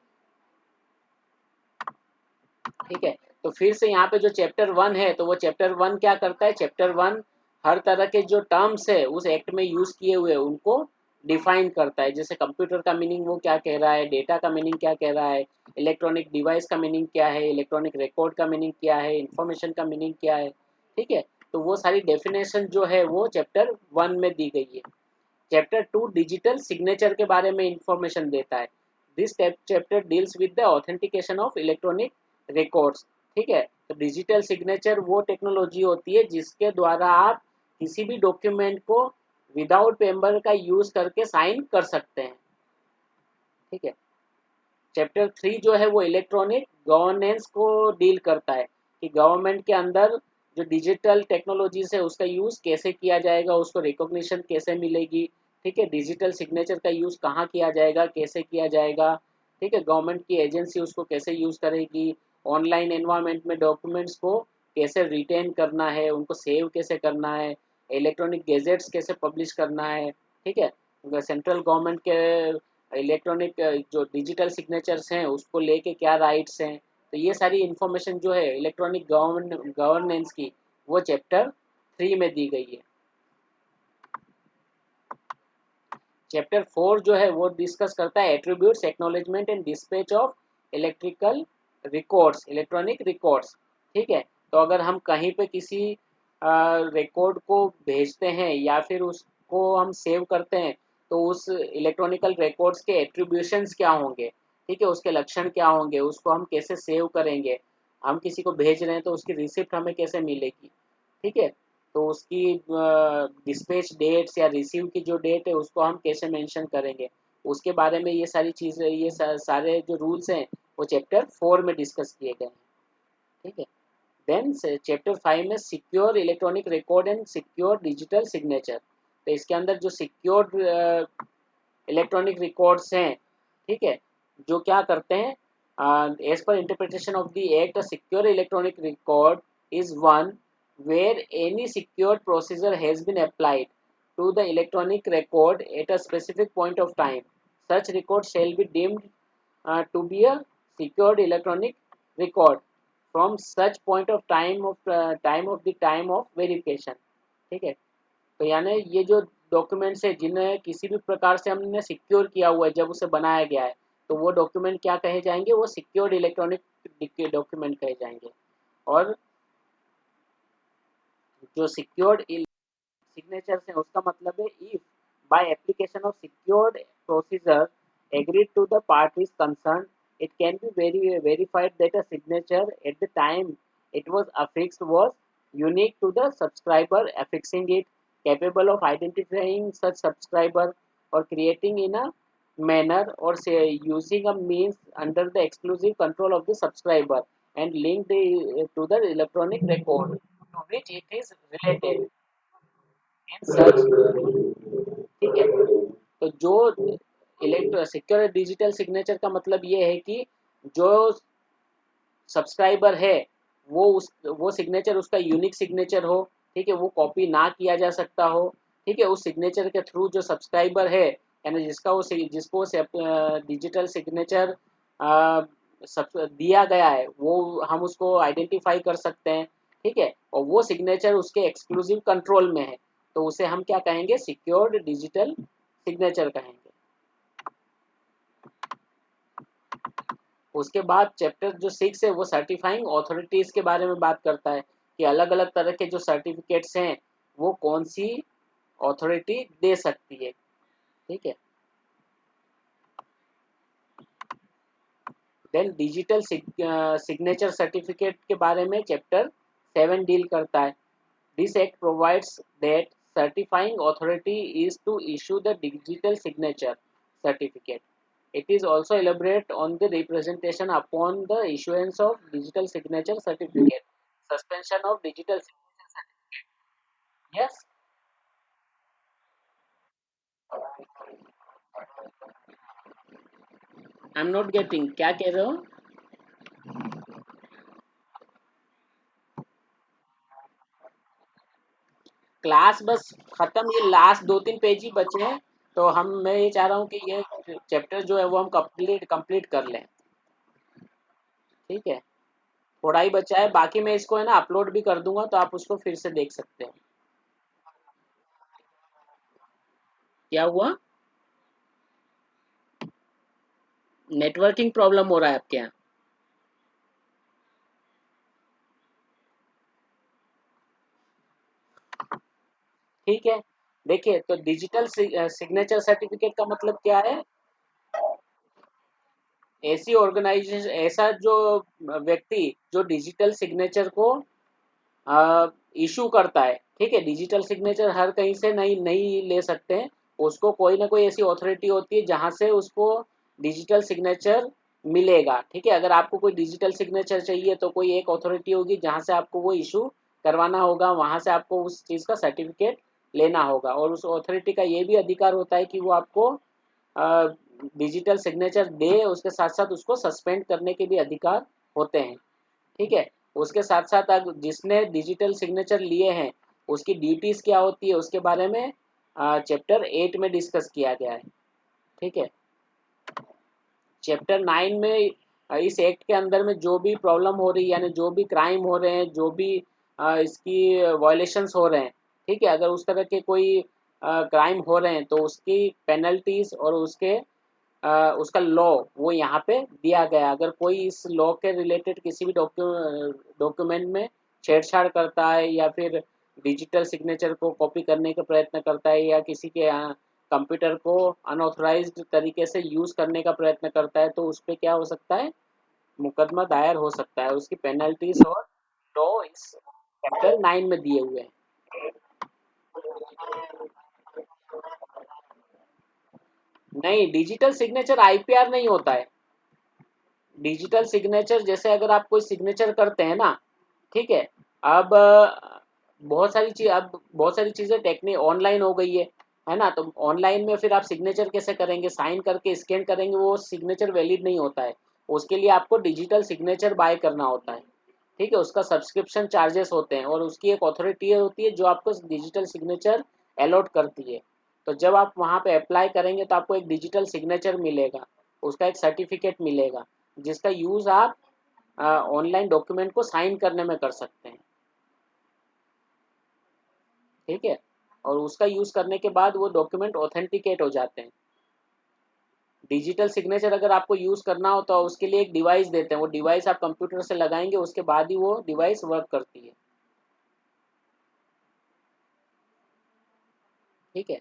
ठीक है, तो फिर से यहाँ पे जो चैप्टर 1 है, तो वो चैप्टर 1 क्या करता है, चैप्टर 1 हर तरह के जो टर्म्स है उस एक्ट में यूज किए हुए उनको डिफाइन करता है। जैसे कंप्यूटर का मीनिंग वो क्या कह रहा है, डेटा का मीनिंग क्या कह रहा है, इलेक्ट्रॉनिक डिवाइस का मीनिंग क्या है, इलेक्ट्रॉनिक रिकॉर्ड का मीनिंग क्या है, इंफॉर्मेशन का मीनिंग क्या है। ठीक है, तो वो सारी डेफिनेशन जो है वो चैप्टर 1 में दी गई है। चैप्टर 2 डिजिटल सिग्नेचर के बारे में इंफॉर्मेशन देता है। This chapter deals with the authentication of electronic records. ठीक है, तो डिजिटल सिग्नेचर वो टेक्नोलॉजी होती है जिसके द्वारा आप किसी भी डॉक्यूमेंट को विदाउट पेपर का यूज करके साइन कर सकते हैं। ठीक है, चैप्टर 3 जो है वो इलेक्ट्रॉनिक गवर्नेंस को डील करता है कि गवर्नमेंट के अंदर जो डिजिटल टेक्नोलॉजीज है उसका यूज़ कैसे किया जाएगा, उसको रिकॉग्निशन कैसे मिलेगी। ठीक है, डिजिटल सिग्नेचर का यूज़ कहाँ किया जाएगा, कैसे किया जाएगा। ठीक है, गवर्नमेंट की एजेंसी उसको कैसे यूज़ करेगी, ऑनलाइन एनवायरनमेंट में डॉक्यूमेंट्स को कैसे रिटेन करना है, उनको सेव कैसे करना है, इलेक्ट्रॉनिक गैजेट्स कैसे पब्लिश करना है। ठीक है, सेंट्रल गवर्नमेंट के इलेक्ट्रॉनिक जो डिजिटल सिग्नेचर्स हैं उसको लेके क्या राइट्स हैं। तो ये सारी इंफॉर्मेशन जो है इलेक्ट्रॉनिक गवर्नेंस की वो चैप्टर 3 में दी गई है। चैप्टर 4 जो है वो डिस्कस करता है attributes, acknowledgement and dispatch of electrical records, electronic records. ठीक है, तो अगर हम कहीं पे किसी रिकॉर्ड को भेजते हैं या फिर उसको हम सेव करते हैं तो उस इलेक्ट्रॉनिकल रिकॉर्ड्स के एट्रीब्यूशंस क्या होंगे। ठीक है, उसके लक्षण क्या होंगे, उसको हम कैसे सेव करेंगे, हम किसी को भेज रहे हैं तो उसकी रिसिप्ट हमें कैसे मिलेगी। ठीक है, तो उसकी डिस्पैच डेट्स या रिसीव की जो डेट है उसको हम कैसे मेंशन करेंगे, उसके बारे में ये सारी चीज़ें, ये सारे जो रूल्स हैं वो चैप्टर 4 में डिस्कस किए गए हैं। ठीक है, देन चैप्टर 5 में secure electronic record and secure digital signature. तो इसके अंदर जो सिक्योर इलेक्ट्रॉनिक रिकॉर्ड्स हैं, ठीक है, जो क्या करते हैं, as per interpretation of the act a secure electronic record is one where any secured procedure has been applied to the electronic record at a specific point of time. Such record shall be deemed to be a secured electronic record from such point of time of verification. ठीक है, तो यानी ये जो documents है जिन्हें किसी भी प्रकार से हमने सिक्योर किया हुआ है जब उसे बनाया गया है, तो वो डॉक्यूमेंट क्या कहे जाएंगे, वो सिक्योर्ड इलेक्ट्रॉनिक डॉक्यूमेंट कहे जाएंगे। और जो सिक्योर्ड सिग्नेचर्स हैं उसका मतलब है if by application of secured procedure agreed to the parties concern it can be verified that a signature at the time it was affixed was unique to the subscriber affixing it, capable of identifying such subscriber or creating in a manner or say using a means under the exclusive control of the subscriber and linked to the electronic record to which it is related and such। ठीक है, तो जो secure digital signature का मतलब ये है कि जो सब्सक्राइबर है वो सिग्नेचर उसका यूनिक सिग्नेचर हो। ठीक है, वो कॉपी ना किया जा सकता हो। ठीक है, उस सिग्नेचर के थ्रू जो सब्सक्राइबर है यानी जिसको डिजिटल सिग्नेचर दिया गया है वो हम उसको आइडेंटिफाई कर सकते हैं। ठीक है, और वो सिग्नेचर उसके एक्सक्लूसिव कंट्रोल में है, तो उसे हम क्या कहेंगे, सिक्योर्ड डिजिटल सिग्नेचर कहेंगे। उसके बाद चैप्टर जो 6 है वो सर्टिफाइंग ऑथोरिटीज के बारे में बात करता है कि अलग अलग तरह के जो सर्टिफिकेट्स हैं वो कौन सी अथॉरिटी दे सकती है। ठीक है, देन डिजिटल सिग्नेचर सर्टिफिकेट के बारे में चैप्टर 7 डील करता है। This act provides that certifying authority is to issue the digital signature certificate। It is also elaborate on the representation upon the issuance of digital signature certificate, suspension of digital signature certificate. Yes, I am not getting, क्या कह रहे हो? Class बस खत्म, ये last 2-3 page ही बचे हैं। तो मैं ये चाह रहा हूँ कि ये चैप्टर जो है वो हम कंप्लीट कंप्लीट कर लें। ठीक है, थोड़ा ही बचा है, बाकी मैं इसको है ना अपलोड भी कर दूंगा, तो आप उसको फिर से देख सकते हो। क्या हुआ? नेटवर्किंग प्रॉब्लम हो रहा है आपके यहाँ? ठीक है, देखिए तो डिजिटल सिग्नेचर सर्टिफिकेट का मतलब क्या है? ऐसी ऑर्गेनाइजेशन, ऐसा जो व्यक्ति जो डिजिटल सिग्नेचर को इशू करता है, ठीक है, डिजिटल सिग्नेचर हर कहीं से नहीं नहीं ले सकते हैं। उसको कोई ना कोई ऐसी अथॉरिटी होती है जहां से उसको डिजिटल सिग्नेचर मिलेगा। ठीक है, अगर आपको कोई डिजिटल सिग्नेचर चाहिए तो कोई एक अथॉरिटी होगी जहां से आपको वो इशू करवाना होगा, वहां से आपको उस चीज़ का सर्टिफिकेट लेना होगा। और उस अथॉरिटी का ये भी अधिकार होता है कि वो आपको डिजिटल सिग्नेचर दे, उसके साथ साथ उसको सस्पेंड करने के भी अधिकार होते हैं। ठीक है, उसके साथ साथ अगर जिसने डिजिटल सिग्नेचर लिए हैं उसकी ड्यूटीज क्या होती है उसके बारे में चैप्टर 8 में डिस्कस किया गया है। ठीक है, चैप्टर 9 में इस एक्ट के अंदर में जो भी प्रॉब्लम हो रही है, यानी जो भी क्राइम हो रहे हैं, जो भी इसकी वायलेशंस हो रहे हैं, ठीक है, अगर उस तरह के कोई क्राइम हो रहे हैं तो उसकी पेनल्टीज और उसका लॉ वो यहाँ पे दिया गया है। अगर कोई इस लॉ के रिलेटेड किसी भी डॉक्यूमेंट में छेड़छाड़ करता है, या फिर डिजिटल सिग्नेचर को कॉपी करने का प्रयत्न करता है, या किसी के कंप्यूटर को अनऑथराइज्ड तरीके से यूज करने का प्रयत्न करता है, तो उस पर क्या हो सकता है? मुकदमा दायर हो सकता है। उसकी पेनल्टीज और लॉ इस चैप्टर 9 में दिए हुए हैं। नहीं, डिजिटल सिग्नेचर आईपीआर नहीं होता है। डिजिटल सिग्नेचर जैसे अगर आप कोई सिग्नेचर करते हैं ना, ठीक है, अब बहुत सारी चीजें टेक्निक ऑनलाइन हो गई है ना? तो ऑनलाइन में फिर आप सिग्नेचर कैसे करेंगे? साइन करके स्कैन करेंगे, वो सिग्नेचर वैलिड नहीं होता है। उसके लिए आपको डिजिटल सिग्नेचर बाय करना होता है। ठीक है, उसका सब्सक्रिप्शन चार्जेस होते हैं, और उसकी एक अथॉरिटी होती है जो आपको डिजिटल सिग्नेचर अलॉट करती है। तो जब आप वहाँ पे अप्लाई करेंगे तो आपको एक डिजिटल सिग्नेचर मिलेगा, उसका एक सर्टिफिकेट मिलेगा, जिसका यूज आप ऑनलाइन डॉक्यूमेंट को साइन करने में कर सकते हैं। ठीक है, और उसका यूज करने के बाद वो डॉक्यूमेंट ऑथेंटिकेट हो जाते हैं। डिजिटल सिग्नेचर अगर आपको यूज करना हो तो उसके लिए एक डिवाइस देते हैं, वो डिवाइस आप कंप्यूटर से लगाएंगे, उसके बाद ही वो डिवाइस वर्क करती है। ठीक है,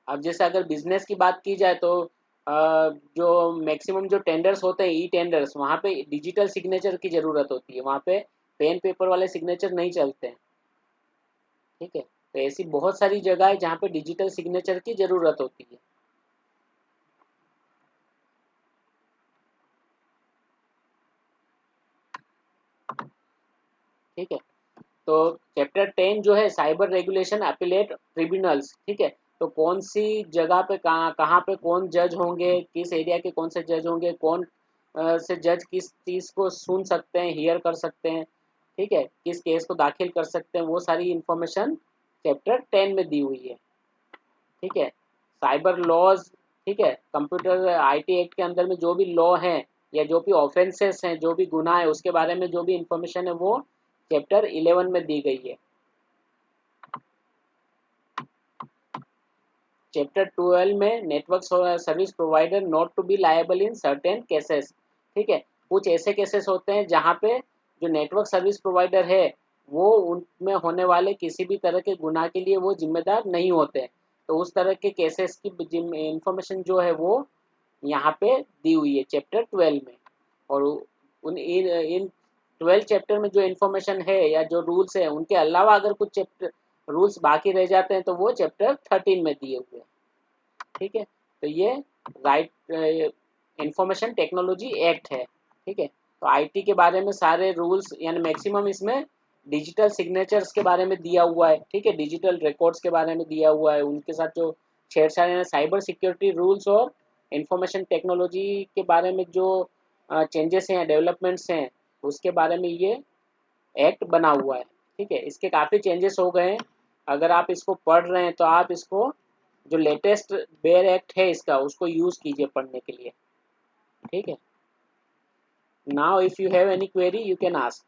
अब जैसे अगर बिजनेस की बात की जाए तो जो मैक्सिमम जो टेंडर्स होते हैं, ई टेंडर्स, वहाँ पे डिजिटल सिग्नेचर की ज़रूरत होती है। वहाँ पे पेन पेपर वाले सिग्नेचर नहीं चलते हैं। ठीक है, तो ऐसी बहुत सारी जगह है जहाँ पे डिजिटल सिग्नेचर की ज़रूरत होती है। ठीक है, तो चैप्टर 10 जो है साइबर रेगुलेशन अपीलेट ट्रिब्यूनल्स। ठीक है, तो कौन सी जगह पे कहाँ कहाँ पे कौन जज होंगे, किस एरिया के कौन से जज होंगे, कौन से जज किस चीज़ को सुन सकते हैं, हियर कर सकते हैं, ठीक है, किस केस को दाखिल कर सकते हैं, वो सारी इंफॉर्मेशन चैप्टर 10 में दी हुई है। ठीक है, साइबर लॉज, ठीक है, कंप्यूटर आईटी एक्ट के अंदर में जो भी लॉ हैं, या जो भी ऑफेंसेस हैं, जो भी गुनाह है, उसके बारे में जो भी इंफॉर्मेशन है वो चैप्टर 11 में दी गई है। चैप्टर 12 में network service provider not to be liable in certain cases. ठीक है, कुछ ऐसे केसेस होते हैं जहाँ पे जो नेटवर्क सर्विस प्रोवाइडर है वो उनमें होने वाले किसी भी तरह के गुनाह के लिए वो जिम्मेदार नहीं होते। तो उस तरह के केसेस की इंफॉर्मेशन जो है वो यहाँ पे दी हुई है चैप्टर 12 में। और इन 12 चैप्टर में जो इन्फॉर्मेशन है या जो रूल्स है, उनके अलावा अगर कुछ चैप्टर रूल्स बाकी रह जाते हैं तो वो चैप्टर 13 में दिए हुए हैं। ठीक है, तो ये राइट इंफॉर्मेशन टेक्नोलॉजी एक्ट है। ठीक है, तो आईटी के बारे में सारे रूल्स यानी मैक्सिमम इसमें डिजिटल सिग्नेचर्स के बारे में दिया हुआ है। ठीक है, डिजिटल रिकॉर्ड्स के बारे में दिया हुआ है, उनके साथ जो छेड़छाड़ है, साइबर सिक्योरिटी रूल्स और इंफॉर्मेशन टेक्नोलॉजी के बारे में जो चेंजेस हैं, डेवलपमेंट्स हैं, उसके बारे में ये एक्ट बना हुआ है। ठीक है, इसके काफ़ी चेंजेस हो गए हैं। अगर आप इसको पढ़ रहे हैं तो आप इसको जो लेटेस्ट बेयर एक्ट है इसका उसको यूज़ कीजिए पढ़ने के लिए। ठीक है, now if you have any query you can ask.